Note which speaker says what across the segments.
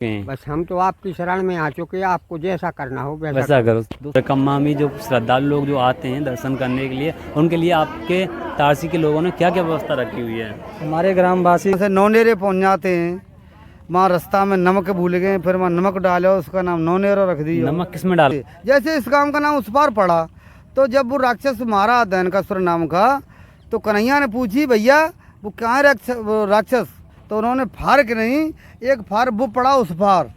Speaker 1: बस हम तो आपकी शरण में आ चुके हैं, आपको जैसा करना हो
Speaker 2: वैसा करो। परिक्रमा में जो श्रद्धालु लोग जो आते हैं दर्शन करने के लिए, उनके लिए आपके तारसी के लोगों ने क्या क्या व्यवस्था रखी हुई है?
Speaker 3: हमारे ग्रामवासी से नौनेरे पहुंच जाते हैं, वहाँ रास्ता में नमक भूल गए, फिर वहाँ नमक डालो, उसका नाम नौनेरा रख दिया।
Speaker 2: नमक किस में डाल?
Speaker 3: जैसे इस गांव का नाम उस पार पड़ा, तो जब वो राक्षस मारा दयनकासुर नाम का, तो कन्हैया ने पूछी भैया वो क्या है राक्षस, तो उन्होंने फार के नहीं, एक फार वो पड़ा उस फार,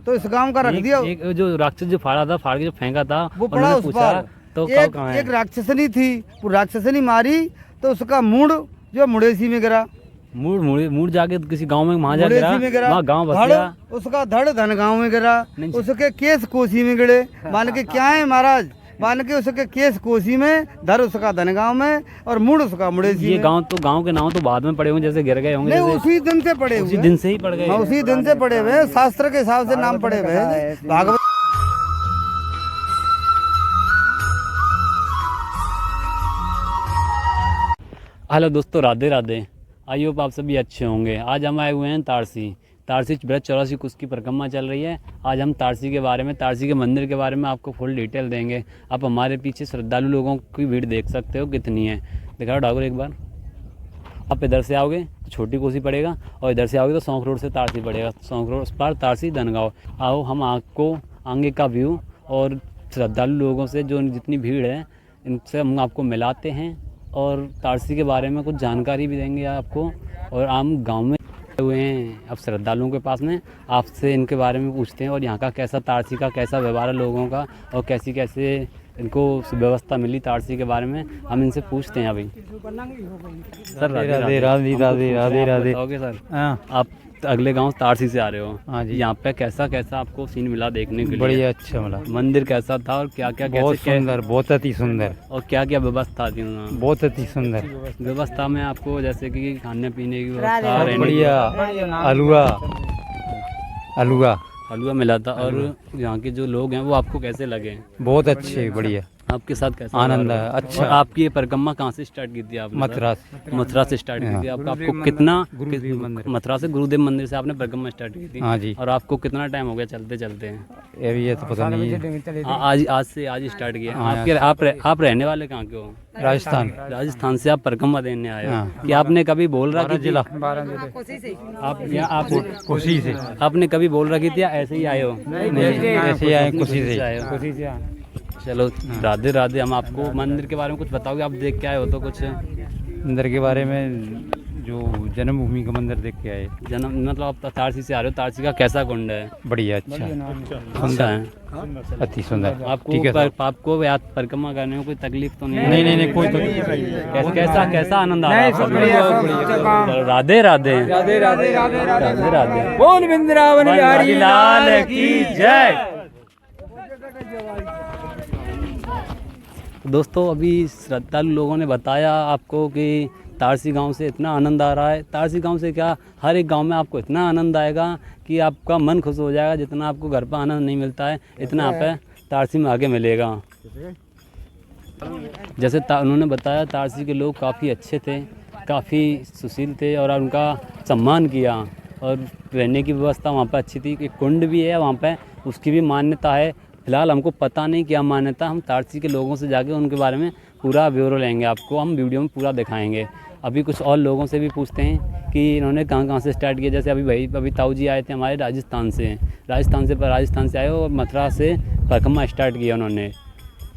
Speaker 3: तो इस गांव का रख दिया।
Speaker 2: एक जो राक्षस जो फाड़ा था, फाड़ के जो फेंका था,
Speaker 3: वो पड़ा उस पार।
Speaker 2: तो
Speaker 3: एक राक्षसनी थी, वो राक्षसनी मारी तो उसका मूड जो मुड़ेसी में गिरा,
Speaker 2: मूड जाके किसी गांव में वहाँ जा गिरा, वहाँ गांव बस गया।
Speaker 3: उसका धड़ धन गांव में गिरा, उसके केस कोसी में गिरे। मान के क्या है महाराज, मान के उसके केस कोसी में, धर उसका धनगांव में और मुड़ उसका मुड़ेसी।
Speaker 2: ये गांव के नाम तो बाद में पड़े होंगे, जैसे गिर गए होंगे?
Speaker 3: नहीं, उसी दिन से पड़े हुए,
Speaker 2: उसी दिन से ही पड़ गए।
Speaker 3: उसी दिन से पड़े हुए, शास्त्र के हिसाब से नाम पड़े हुए भागवत।
Speaker 2: हेलो दोस्तों, राधे राधे। आई होप आप सभी अच्छे होंगे। आज हम आए हुए हैं तारसी ब्रज 84 कुश की परिक्रमा चल रही है। आज हम तारसी के बारे में, तारसी के मंदिर के बारे में आपको फुल डिटेल देंगे। आप हमारे पीछे श्रद्धालु लोगों की भीड़ देख सकते हो कितनी है। दिखाओ ठाकुर एक बार। आप इधर से आओगे तो छोटी कोसी पड़ेगा, और इधर से आओगे तो सौंख रोड से तारसी पड़ेगा। सौंख रोड पार तारसी धनगांव। आओ हम आपको आगे का व्यू और श्रद्धालु लोगों से जो जितनी भीड़ है इनसे हम आपको मिलाते हैं और तारसी के बारे में कुछ जानकारी भी देंगे आपको। और हम गांव में हुए हैं अब श्रद्धालुओं के पास में, आपसे इनके बारे में पूछते हैं और यहाँ का कैसा, तारसी का कैसा व्यवहार है लोगों का, और कैसे इनको व्यवस्था मिली तारसी के बारे में हम इनसे पूछते हैं। अभी sir Radhe Radhe. Okay sir, आप अगले गांव तारसी से आ रहे हो?
Speaker 3: हाँ जी।
Speaker 2: यहाँ पे कैसा आपको सीन मिला देखने के लिए?
Speaker 3: बढ़िया, अच्छा मिला।
Speaker 2: मंदिर कैसा था और क्या क्या?
Speaker 3: बहुत सुंदर, बहुत अति सुंदर।
Speaker 2: और क्या क्या व्यवस्था थी वहाँ?
Speaker 3: बहुत अति सुंदर
Speaker 2: व्यवस्था में आपको जैसे कि खाने पीने की व्यवस्था,
Speaker 3: बढ़िया, हलवा
Speaker 2: मिला था। और यहाँ के जो लोग हैं वो आपको कैसे लगे?
Speaker 3: बहुत अच्छे, बढ़िया,
Speaker 2: आपके साथ कैसा
Speaker 3: आनंद है। अच्छा,
Speaker 2: आपकी ये परिक्रमा कहाँ से स्टार्ट की थी आपने? मथुरा से स्टार्ट की थी। आपको कितना, मथुरा से गुरुदेव मंदिर से आपने परिक्रमा स्टार्ट की थी?
Speaker 3: हाँ जी।
Speaker 2: और आपको कितना टाइम हो गया चलते चलते?
Speaker 3: ये तो पता नहीं है।
Speaker 2: आज स्टार्ट किया। आप रहने वाले कहाँ के हो? राजस्थान से आप परिक्रमा देने आए हो? कि आपने कभी बोल रहा कि जिला
Speaker 3: खुशी से
Speaker 2: आपने कभी बोल रखी थी या ऐसे ही आए हो?
Speaker 3: ऐसे आए, खुशी से
Speaker 2: आए हो। चलो राधे राधे। हम आपको मंदिर के बारे में कुछ बताओगे? आप देख के आए हो तो कुछ
Speaker 3: मंदिर के बारे में, जो जन्मभूमि का मंदिर देख के आए।
Speaker 2: मतलब आप तारसी से आ रहे हो, तारसी का कैसा कुंड है?
Speaker 3: बढ़िया, अच्छा
Speaker 2: सुंदर है,
Speaker 3: अति सुंदर।
Speaker 2: आपको याद परिक्रमा करने में कोई तकलीफ तो नहीं?
Speaker 3: नहीं, कोई तकलीफ नहीं।
Speaker 2: कैसा आनंद आ रहा है? राधे राधे।
Speaker 3: बोल वृंदावन बिहारी
Speaker 2: लाल की जय। दोस्तों, अभी श्रद्धालु लोगों ने बताया आपको कि तारसी गांव से इतना आनंद आ रहा है। तारसी गांव से क्या, हर एक गांव में आपको इतना आनंद आएगा कि आपका मन खुश हो जाएगा। जितना आपको घर पर आनंद नहीं मिलता है, इतना यहाँ पे तारसी में आगे मिलेगा। जैसे उन्होंने बताया, तारसी के लोग काफ़ी अच्छे थे, काफ़ी सुशील थे और उनका सम्मान किया। और रहने की व्यवस्था वहाँ पर अच्छी थी। एक कुंड भी है वहाँ पर, उसकी भी मान्यता है। फिलहाल हमको पता नहीं क्या मान्यता, हम तारसी के लोगों से जाके उनके बारे में पूरा ब्यौरा लेंगे, आपको हम वीडियो में पूरा दिखाएंगे। अभी कुछ और लोगों से भी पूछते हैं कि इन्होंने कहाँ से स्टार्ट किया। जैसे अभी ताऊ जी आए थे हमारे राजस्थान से आए और मथुरा से परिक्रमा स्टार्ट किया उन्होंने।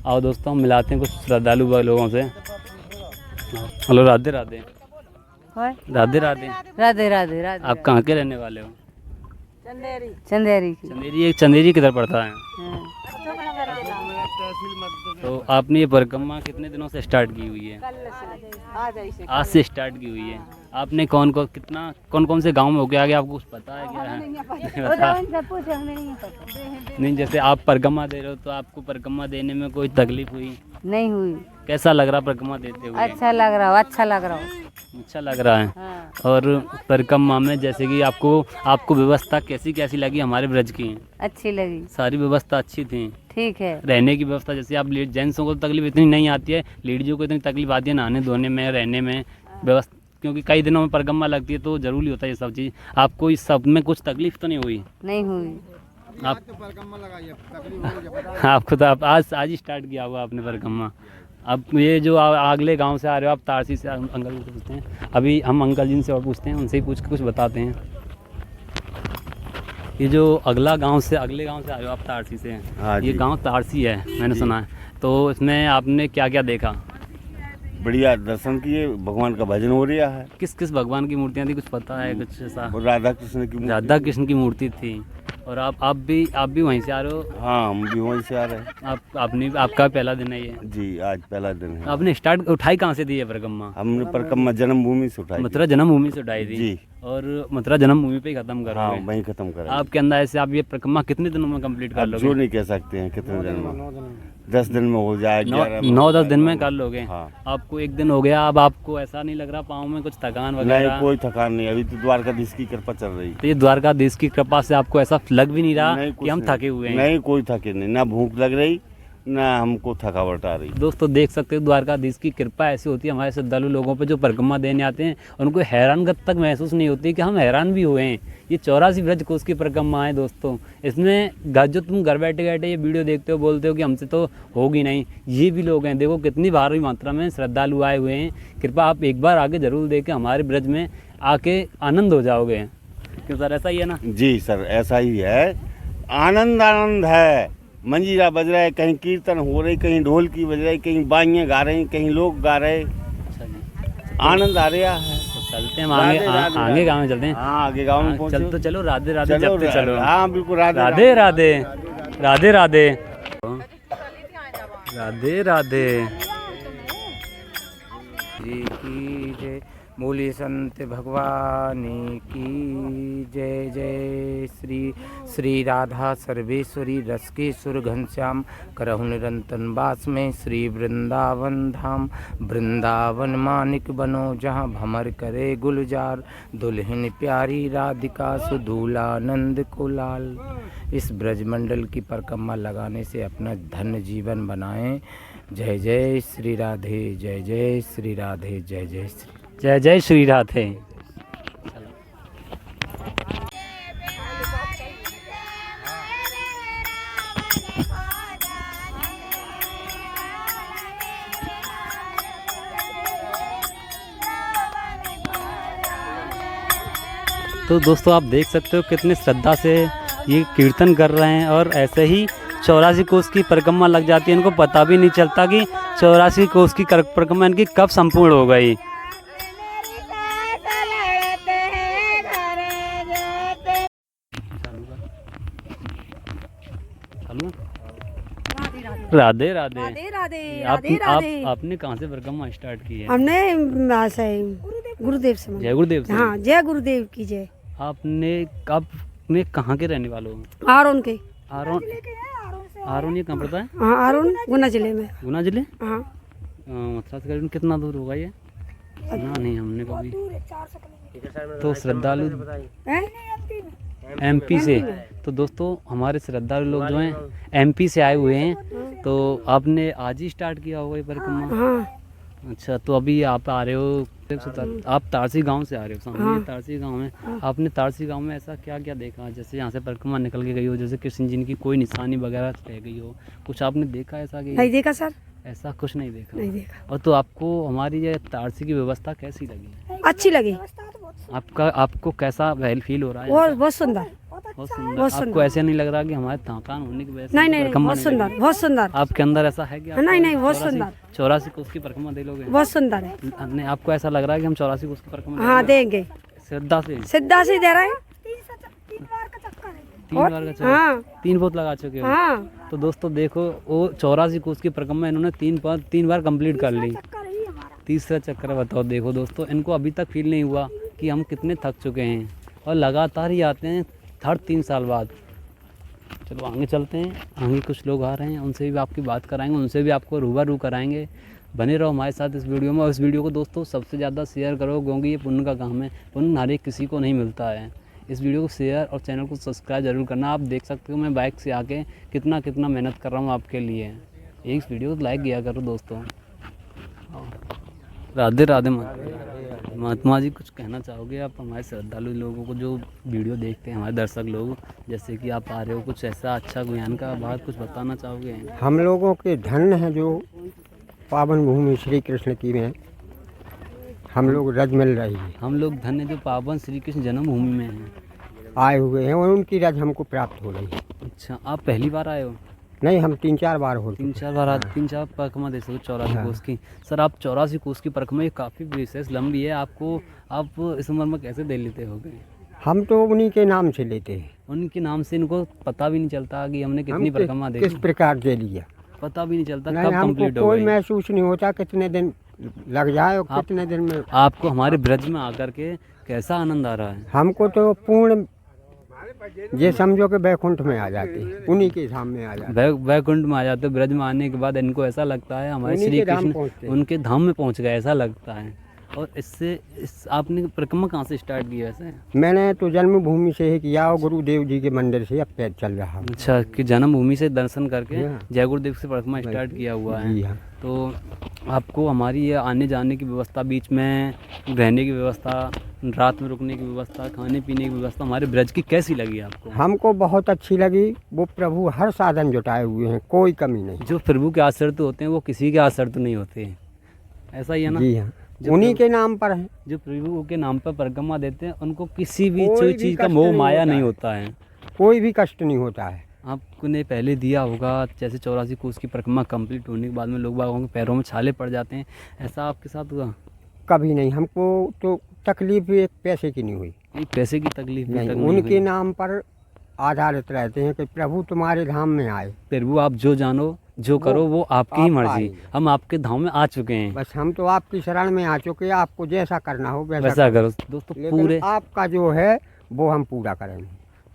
Speaker 2: आओ दोस्तों, हम मिलाते हैं कुछ श्रद्धालु लोगों से। हेलो, राधे राधे। राधे राधे। आप कहाँ के रहने वाले हो? चंदेरी किधर पड़ता है? तो आपने ये परिक्रमा कितने दिनों से स्टार्ट की हुई है? आज से स्टार्ट की हुई है। आपने कौन कौन से गांव में होके आगे, आपको कुछ पता है क्या है? नहीं, जैसे आप परिक्रमा दे रहे हो तो आपको परिक्रमा देने में कोई तकलीफ हुई?
Speaker 4: नहीं हुई।
Speaker 2: कैसा लग रहा परिक्रमा देते हुए?
Speaker 4: अच्छा लग रहा है।
Speaker 2: हाँ। और परिक्रमा में जैसे कि आपको व्यवस्था कैसी लगी हमारे ब्रज की?
Speaker 4: अच्छी लगी,
Speaker 2: सारी व्यवस्था अच्छी थी।
Speaker 4: ठीक है।
Speaker 2: रहने की व्यवस्था, जैसे आप जेंट्सों को तो तकलीफ इतनी नहीं आती है, लेडीजों को इतनी तकलीफ आती है नहाने धोने में, रहने में। व्यवस्था क्योंकि कई दिनों में परिक्रमा लगती है तो ज़रूरी होता है ये सब चीज़। आपको इस सब में कुछ तकलीफ तो नहीं हुई?
Speaker 4: नहीं हुई।
Speaker 2: आप आपको तो आप आज ही स्टार्ट किया होगा आपने परिक्रमा। अब ये जो अगले गांव से आ रहे हो आप, तारसी से, अंकल जी से पूछते हैं। अभी हम अंकल जी से और पूछते हैं, उनसे ही पूछ के कुछ बताते हैं। ये जो अगले गांव से आ रहे हो आप, तारसी से,
Speaker 5: हाँ
Speaker 2: ये
Speaker 5: जी।
Speaker 2: गांव तारसी है मैंने सुना है, तो इसमें आपने क्या क्या देखा?
Speaker 5: बढ़िया दर्शन किए, भगवान का भजन हो रहा है।
Speaker 2: किस किस भगवान की मूर्तियाँ थी, कुछ पता है कुछ ऐसा?
Speaker 5: और राधा कृष्ण की मूर्ति।
Speaker 2: राधा कृष्ण की मूर्ति थी। और आप भी वहीं से आ रहे हो?
Speaker 5: हाँ, हम भी वहीं से आ रहे हैं।
Speaker 2: आपका पहला दिन है ये?
Speaker 5: जी, आज पहला दिन है।
Speaker 2: आपने स्टार्ट उठाई कहाँ से दी है परिक्रमा?
Speaker 5: हमने परिक्रमा जन्मभूमि से उठाई।
Speaker 2: मथुरा जन्मभूमि से उठाई थी
Speaker 5: जी।
Speaker 2: और मथुरा जन्मभूमि पे ही खत्म करोगे?
Speaker 5: हाँ, वहीं खत्म करें।
Speaker 2: आपके अंदाज से आप ये परिक्रमा कितने दिनों में कंप्लीट कर
Speaker 5: अब
Speaker 2: लोगे?
Speaker 5: जो नहीं कह सकते हैं कितने दिन में, 10 दिन में हो जाए,
Speaker 2: 9-10 दिन में कर लोगे?
Speaker 5: हाँ।
Speaker 2: आपको एक दिन हो गया, अब आपको ऐसा नहीं लग रहा पाँव में कुछ थकान
Speaker 5: नहीं,
Speaker 2: वगैरह?
Speaker 5: कोई थकान नहीं, अभी तो द्वारकाधीश की कृपा चल रही।
Speaker 2: तो ये द्वारकाधीश की कृपा से आपको ऐसा लग भी नहीं रहा
Speaker 5: नहीं,
Speaker 2: कि
Speaker 5: कुछ
Speaker 2: हम
Speaker 5: नहीं।
Speaker 2: थके हुए हैं?
Speaker 5: नहीं, कोई थके नहीं, ना भूख लग रही ना हमको थकावट आ रही।
Speaker 2: दोस्तों देख सकते हो द्वारकाधीश की कृपा ऐसी होती है हमारे श्रद्धालु लोगों पे जो परिक्रमा देने आते हैं, उनको हैरानगत तक महसूस नहीं होती कि हम हैरान भी हुए हैं। ये 84 ब्रज कोष की परिक्रमा है दोस्तों। इसमें जो तुम घर बैठे बैठे ये वीडियो देखते हो, बोलते हो कि हमसे तो होगी नहीं, ये भी लोग हैं। देखो कितनी भारी मात्रा में श्रद्धालु आए हुए हैं। कृपा आप एक बार आगे जरूर देखें, हमारे ब्रज में आके आनंद हो जाओगे। क्यों सर, ऐसा ही है ना?
Speaker 5: जी सर, ऐसा ही है। आनंद आनंद है। मंजीरा बज रहा है, कहीं कीर्तन हो रही, कहीं ढोल की बज रही, कहीं बाइयाँ गा रही, कहीं लोग गा रहे।
Speaker 2: अच्छा जी,
Speaker 5: आनंद आ रहा है।
Speaker 2: तो चलते हैं हम आगे, आगे गाँव में चलते हैं।
Speaker 5: हाँ, आगे गाँव में पहुँचो।
Speaker 2: चल तो चलो, राधे राधे जपते चलो।
Speaker 5: हाँ बिल्कुल, राधे
Speaker 2: राधे राधे राधे राधे राधे राधे।
Speaker 6: जी की जय, बोलिए संत भगवान की जय। जय श्री श्री राधा सर्वेश्वरी रसकेश्वर घनश्याम करहु निरंतन वास में, श्री वृंदावन धाम वृंदावन मानिक बनो, जहाँ भमर करे गुलजार, दुल्हन प्यारी राधिका सुधूलानंद को लाल। इस ब्रजमंडल की परिक्रमा लगाने से अपना धन्य जीवन बनाएं। जय जय श्री राधे, जय जय श्री राधे, जय जय श्री
Speaker 2: जय जय श्री राधे। तो दोस्तों आप देख सकते हो कितने श्रद्धा से ये कीर्तन कर रहे हैं और ऐसे ही 84 कोस की परिक्रमा लग जाती है। इनको पता भी नहीं चलता कि 84 कोस की परिक्रमा इनकी कब संपूर्ण हो गई। राधे राधे
Speaker 7: राधे राधे
Speaker 2: आप,
Speaker 7: राधे राधे।
Speaker 2: आपने कहाँ से परिक्रमा स्टार्ट की है?
Speaker 7: हमने वहाँ से गुरुदेव से
Speaker 2: जय गुरुदेव से।
Speaker 7: हाँ, जय गुरुदेव की जय।
Speaker 2: आपने कहाँ के रहने वाले हो?
Speaker 7: आरोन के।
Speaker 2: आरोन आरोन ये कहाँ पड़ता है?
Speaker 7: हाँ, आरोन गुना जिले में।
Speaker 2: गुना जिले?
Speaker 7: हाँ,
Speaker 2: मथुरा से करीबन कितना दूर होगा ये? सुना नहीं हमने कभी। तो श्रद्धालु एमपी से, तो दोस्तों हमारे श्रद्धालु लोग जो हैं एमपी से आए हुए हैं। तो आपने आज ही स्टार्ट किया होगा ये परिक्रमा?
Speaker 7: हाँ,
Speaker 2: अच्छा, तो अभी आप आ रहे हो, आप तारसी गांव से आ रहे हो, सामने ये तारसी गांव में। आपने तारसी गांव में ऐसा क्या क्या देखा, जैसे यहाँ से परिक्रमा निकल के गई हो, जैसे कृष्ण जी की कोई निशानी वगैरह रह गई हो, कुछ आपने देखा ऐसा? कि
Speaker 7: नहीं देखा सर,
Speaker 2: ऐसा कुछ नहीं देखा?
Speaker 7: नहीं देखा।
Speaker 2: और तो आपको हमारी ये तारसी की व्यवस्था कैसी लगी?
Speaker 7: अच्छी लगी।
Speaker 2: आपको कैसा फील हो रहा है?
Speaker 7: बहुत सुंदर।
Speaker 2: बहुत सुंदर।
Speaker 7: बहुत
Speaker 2: आपको
Speaker 7: सुंदर।
Speaker 2: ऐसे नहीं लग रहा कि हमारे थकान होने की वजह से
Speaker 7: नहीं नहीं,
Speaker 2: परिक्रमा
Speaker 7: बहुत
Speaker 2: नहीं
Speaker 7: सुंदर,
Speaker 2: लगी?
Speaker 7: बहुत सुंदर।
Speaker 2: आपके अंदर ऐसा है कि
Speaker 7: नहीं नहीं, बहुत सुंदर।
Speaker 2: 84 कोस की परिक्रमा दे लोगे?
Speaker 7: बहुत सुंदर है।
Speaker 2: नहीं, आपको ऐसा लग रहा है कि हम 84 कोस की परिक्रमा
Speaker 7: हाँ, देंगे।
Speaker 2: श्रद्धा से
Speaker 7: सिद्धा से दे रहे हैं।
Speaker 2: 3 बार का चक्कर?
Speaker 7: हाँ,
Speaker 2: 3 बोत लगा चुके हो?
Speaker 7: हाँ।
Speaker 2: तो दोस्तों देखो, वो 84 कोस की परिक्रमा इन्होंने 3 बार कंप्लीट कर ली। तीसरा चक्कर बताओ। देखो दोस्तों, इनको अभी तक फील नहीं हुआ कि हम कितने थक चुके हैं, और लगातार ही आते हैं हर 3 साल बाद। चलो आगे चलते हैं, आगे कुछ लोग आ रहे हैं, उनसे भी आपकी बात कराएंगे, उनसे भी आपको रूबरू कराएंगे। बने रहो हमारे साथ इस वीडियो में, और इस वीडियो को दोस्तों सबसे ज़्यादा शेयर करो, क्योंकि ये पुण्य का काम है, पुण्य हर एक किसी को नहीं मिलता है। इस वीडियो को शेयर और चैनल को सब्सक्राइब जरूर करना। आप देख सकते हो मैं बाइक से आके कितना मेहनत कर रहा हूँ आपके लिए। एक वीडियो को लाइक किया करो दोस्तों। राधे राधे माता। महात्मा जी कुछ कहना चाहोगे आप हमारे श्रद्धालु लोगों को जो वीडियो देखते हैं, हमारे दर्शक लोग, जैसे कि आप आ रहे हो, कुछ ऐसा अच्छा ज्ञान का बात कुछ बताना चाहोगे?
Speaker 1: हम लोगों के धन्य है जो पावन भूमि श्री कृष्ण की में हम लोग रज मिल रही है,
Speaker 2: हम लोग धन्य जो पावन श्री कृष्ण जन्मभूमि में हैं,
Speaker 1: आए हुए हैं और उनकी रज हमको प्राप्त हो रही है।
Speaker 2: अच्छा, आप पहली बार आए हो?
Speaker 1: नहीं, हम 3-4 बार हो चुके
Speaker 2: 3-4 बार 3-4 परिक्रमा दे सको 84 कोस की। सर आप 84 कोस की परिक्रमा ये काफ़ी विशेष लंबी है, आपको आप इस उम्र में कैसे दे लेते होगे?
Speaker 1: हम तो उन्हीं के नाम से लेते हैं।
Speaker 2: उनके नाम से इनको पता भी नहीं चलता कि हमने कितनी
Speaker 1: हम
Speaker 2: परिक्रमा दे
Speaker 1: किस प्रकार से लिया
Speaker 2: पता भी नहीं चलता
Speaker 1: नहीं,
Speaker 2: कब
Speaker 1: हमको
Speaker 2: कंप्लीट हो
Speaker 1: कोई
Speaker 2: गई।
Speaker 1: महसूस नहीं होता कितने दिन लग जाए और कितने दिन में।
Speaker 2: आपको हमारे ब्रज में आकर के कैसा आनंद आ रहा है?
Speaker 1: हमको तो पूर्ण ये समझो कि बैकुंठ में आ जाते हैं, उन्हीं के धाम में आ जाते हैं।
Speaker 2: वैकुंठ में आ जाते हो। ब्रज में आने के बाद इनको ऐसा लगता है हमारे
Speaker 1: उन्हीं
Speaker 2: श्री
Speaker 1: के धाम
Speaker 2: कृष्ण
Speaker 1: पहुंचते हैं।
Speaker 2: उनके धाम में पहुंच गए, ऐसा लगता है। और इस आपने परिक्रमा कहाँ से स्टार्ट की वैसे?
Speaker 1: मैंने तो जन्मभूमि से ही किया और गुरुदेव जी के मंदिर से अब पैद चल रहा हूँ।
Speaker 2: अच्छा, कि जन्मभूमि से दर्शन करके
Speaker 1: हाँ।
Speaker 2: जय गुरुदेव से परिक्रमा स्टार्ट किया हुआ है।
Speaker 1: जी हाँ।
Speaker 2: तो आपको हमारी ये आने जाने की व्यवस्था, बीच में रहने की व्यवस्था, रात में रुकने की व्यवस्था, खाने पीने की व्यवस्था हमारे ब्रज की कैसी लगी आपको?
Speaker 1: हमको बहुत अच्छी लगी। वो प्रभु हर साधन जुटाए हुए हैं, कोई कमी नहीं।
Speaker 2: जो प्रभु के आश्रित होते हैं वो किसी के आश्रित नहीं होते, ऐसा ही है ना?
Speaker 1: जी हाँ,
Speaker 2: जो
Speaker 1: उन्हीं
Speaker 2: प्रभु-
Speaker 1: के नाम पर है।
Speaker 2: जो प्रभु के नाम पर परिक्रमा देते हैं उनको किसी भी
Speaker 1: कोई भी
Speaker 2: चीज़ का
Speaker 1: कष्ट
Speaker 2: मोह
Speaker 1: नहीं
Speaker 2: माया
Speaker 1: होता
Speaker 2: नहीं
Speaker 1: है।
Speaker 2: होता है।
Speaker 1: कोई भी कष्ट नहीं होता है।
Speaker 2: आपने पहले दिया होगा जैसे 84 कोस की परिक्रमा कंप्लीट होने के बाद में लोग बागों के पैरों में छाले पड़ जाते हैं, ऐसा आपके साथ हुआ?
Speaker 1: कभी नहीं, हमको तो तकलीफ एक पैसे की नहीं हुई।
Speaker 2: एक पैसे की तकलीफ भी
Speaker 1: नहीं,
Speaker 2: तक नहीं
Speaker 1: उनके
Speaker 2: हुई।
Speaker 1: नाम पर आधारित रहते हैं कि प्रभु तुम्हारे धाम में आए।
Speaker 2: प्रभु आप जो जानो जो करो वो आपकी ही
Speaker 1: आप
Speaker 2: मर्जी।
Speaker 1: आएंगे।
Speaker 2: हम आपके धाम में आ चुके हैं,
Speaker 1: बस हम तो आपकी शरण में आ चुके हैं, आपको जैसा करना हो
Speaker 2: वैसा
Speaker 1: वैसा
Speaker 2: करो। दोस्तों
Speaker 1: लेकिन
Speaker 2: पूरे
Speaker 1: आपका जो है वो हम पूरा करेंगे।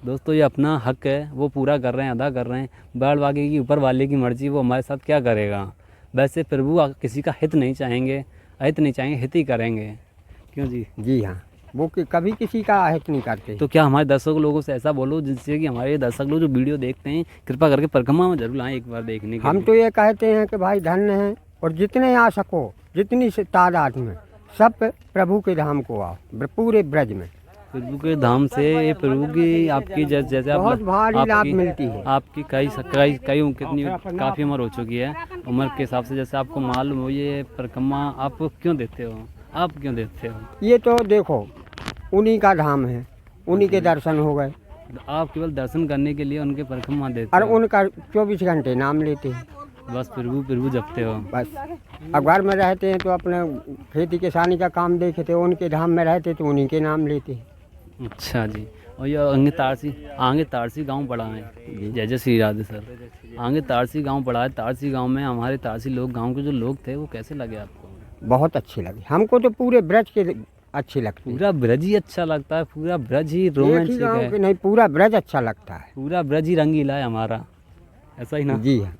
Speaker 2: दोस्तों ये अपना हक है, वो पूरा कर रहे हैं, अदा कर रहे हैं। बाढ़ बागे की ऊपर वाले की मर्जी, वो हमारे साथ क्या करेगा। वैसे प्रभु किसी का हित नहीं चाहेंगे, अहित नहीं चाहेंगे, हित ही करेंगे। क्यों जी?
Speaker 1: जी हाँ, वो कभी किसी का अहित नहीं करते।
Speaker 2: तो क्या हमारे दर्शक लोगों से ऐसा बोलो जिससे कि हमारे दर्शक लोग जो वीडियो देखते हैं कृपा करके परिक्रमा में जरूर आएँ एक बार देखने के
Speaker 1: हम
Speaker 2: लिए।
Speaker 1: तो ये कहते हैं कि भाई धन्य हैं और जितने आ सको, जितनी तादाद में सब प्रभु के धाम को आओ, पूरे ब्रज में।
Speaker 2: प्रभु के धाम से ये प्रभु की आपकी जैसे आप
Speaker 1: बहुत भारी लाभ
Speaker 2: आपकी-
Speaker 1: मिलती है।
Speaker 2: आपकी कई कितनी काफ़ी उम्र हो चुकी है, उम्र के हिसाब से जैसे आपको मालूम हो ये परिक्रमा आप क्यों देते हो? आप क्यों देते हो?
Speaker 1: ये तो देखो उन्हीं का धाम है, उन्हीं के दर्शन हो गए
Speaker 2: आप केवल दर्शन करने के लिए उनके परिक्रमा देते
Speaker 1: और
Speaker 2: हो,
Speaker 1: उनका 24 घंटे नाम लेते हैं।
Speaker 2: बस प्रभु जपते हो।
Speaker 1: बस अब घर में रहते हैं तो अपने खेती किसानी का काम देखते, उनके धाम में रहते तो उन्हीं के नाम लेते हैं।
Speaker 2: अच्छा जी। और ये आगे तारसी गांव पड़ा है। जय जय श्री राधे सर। आगे तारसी गांव पड़ा है। तारसी गांव में हमारे तारसी लोग, गांव के जो लोग थे वो कैसे लगे आपको?
Speaker 1: बहुत अच्छे लगे हमको तो, पूरे ब्रज के अच्छे लगते हैं।
Speaker 2: पूरा ब्रज ही अच्छा लगता है, पूरा ब्रज ही
Speaker 1: एक ही
Speaker 2: रोमांचिक
Speaker 1: गाँव
Speaker 2: है,
Speaker 1: के नहीं, पूरा ब्रज अच्छा लगता है।
Speaker 2: पूरा ब्रज ही रंगीला है हमारा, ऐसा ही ना?
Speaker 1: जी हाँ,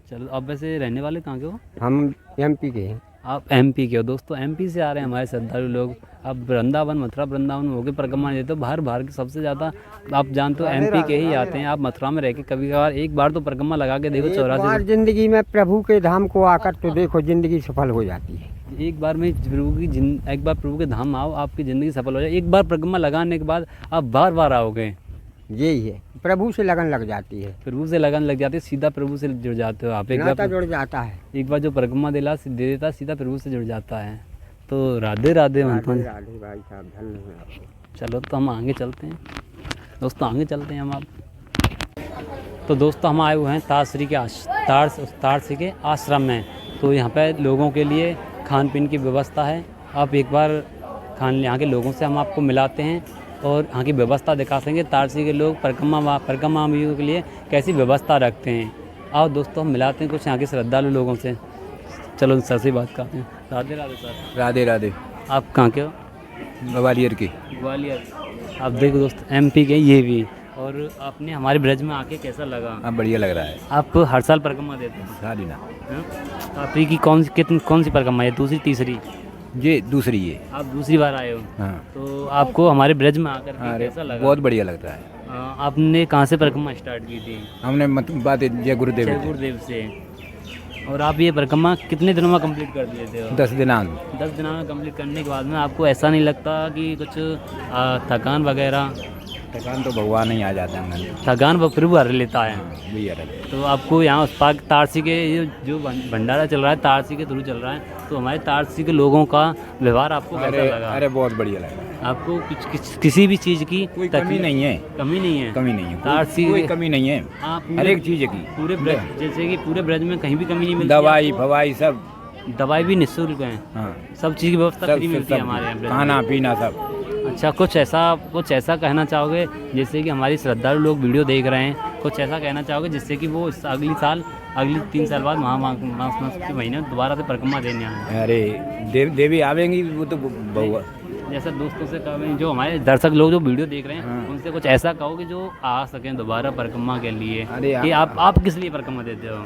Speaker 2: चलो, अब वैसे रहने वाले कहाँ के हो?
Speaker 1: हम MP के हैं।
Speaker 2: आप MP के हो। दोस्तों MP से आ रहे हैं हमारे श्रद्धालु लोग। अब वृंदावन, मथुरा वृंदावन में होकर परिक्रमा देते हो। बाहर के सबसे ज़्यादा आप जानते हो MP के ही आते हैं। आप मथुरा में रह के कभी कभार एक बार तो परिक्रमा लगा के देखो
Speaker 1: एक बार
Speaker 2: 84।
Speaker 1: जिंदगी में प्रभु के धाम को आकर तो देखो, जिंदगी सफल हो जाती है।
Speaker 2: एक बार प्रभु के धाम आओ, आपकी ज़िंदगी सफल हो जाए। एक बार परिक्रमा लगाने के बाद आप बार बार आओगे।
Speaker 1: यही है, प्रभु से लगन लग जाती है,
Speaker 2: प्रभु से लगन लग जाती है, सीधा प्रभु से जुड़ जाते हो आप।
Speaker 1: नाता जुड़ जाता है।
Speaker 2: एक बार जो परिक्रमा दे देता सीधा प्रभु से जुड़ जाता है। तो राधे राधे महात्मा जी।
Speaker 1: राधे भाई साहब, धन्य है आपको।
Speaker 2: चलो तो हम आगे चलते हैं दोस्तों, आगे चलते हैं हम आप। तो दोस्तों हम आए हुए हैं तारसी के आश्रम में। तो यहाँ पे लोगों के लिए खान पीन की व्यवस्था है। आप एक बार यहाँ के लोगों से हम आपको मिलाते हैं और यहाँ की व्यवस्था दिखा सकेंगे। तारसी के लोग परिक्रमा के लिए कैसी व्यवस्था रखते हैं। आओ दोस्तों हम मिलाते हैं कुछ यहाँ के श्रद्धालु लोगों से। चलो सर से बात करते हैं। राधे राधे सर।
Speaker 8: राधे राधे।
Speaker 2: आप कहाँ के हो?
Speaker 8: ग्वालियर की।
Speaker 2: ग्वालियर। आप देखो दोस्त MP के ये भी। और आपने हमारे ब्रज में आके कैसा लगा?
Speaker 8: हाँ, बढ़िया लग रहा है।
Speaker 2: आप हर साल परिक्रमा देते हैं?
Speaker 8: सारी ना।
Speaker 2: आपकी कौन सी परिक्रमा है? दूसरी तीसरी?
Speaker 8: ये दूसरी है।
Speaker 2: आप दूसरी बार आए हो?
Speaker 8: हाँ।
Speaker 2: तो आपको हमारे ब्रज में आकर के
Speaker 8: अरे
Speaker 2: कैसा लगा?
Speaker 8: बहुत बढ़िया लगता है।
Speaker 2: आपने कहाँ से परिक्रमा स्टार्ट की थी?
Speaker 8: हमने बात जय गुरुदेव
Speaker 2: जय गुरुदेव से। और आप ये परिक्रमा कितने दिनों में कंप्लीट कर दिए थे?
Speaker 8: 10 दिनांक
Speaker 2: 10 दिनों में कंप्लीट करने के बाद में आपको ऐसा नहीं लगता कि कुछ थकान वगैरह?
Speaker 8: थकान तो भगवान ही आ जाता है,
Speaker 2: थकान वो प्रभु हर लेता है।
Speaker 8: भैया रहते।
Speaker 2: तो आपको यहाँ उस पार तारसी के जो भंडारा चल रहा है तारसी के थ्रू चल रहा है, तो हमारे तारसी के लोगों का व्यवहार आपको कैसा लगा?
Speaker 8: अरे बहुत बढ़िया लगा।
Speaker 2: आपको किसी भी चीज़ की
Speaker 8: कोई कमी नहीं है,
Speaker 2: कमी नहीं है,
Speaker 8: कमी नहीं है,
Speaker 2: तारसी
Speaker 8: कोई कमी नहीं है, हर एक चीज़ की।
Speaker 2: पूरे ब्रज, जैसे कि पूरे ब्रज में कहीं भी कमी नहीं मिलती।
Speaker 8: दवाई फवाई सब,
Speaker 2: दवाई भी निःशुल्क है।
Speaker 8: हाँ,
Speaker 2: सब चीज़ की व्यवस्था फ्री मिलती है
Speaker 8: सब,
Speaker 2: हमारे यहाँ।
Speaker 8: खाना पीना सब।
Speaker 2: अच्छा, कुछ ऐसा कहना चाहोगे जैसे कि हमारी श्रद्धालु लोग वीडियो देख रहे हैं, कुछ ऐसा कहना चाहोगे जिससे कि वो अगली 3 साल बाद मास के महीने में दोबारा से परिक्रमा देने आए?
Speaker 8: अरे देवी आवेंगी, वो तो बहुआ।
Speaker 2: जैसा दोस्तों से कहो, जो हमारे दर्शक लोग जो वीडियो देख रहे हैं उनसे कुछ ऐसा कहो कि जो आ सकें दोबारा परिक्रमा के लिए।
Speaker 8: अरे
Speaker 2: कि आप किस लिए परिक्रमा देते हो?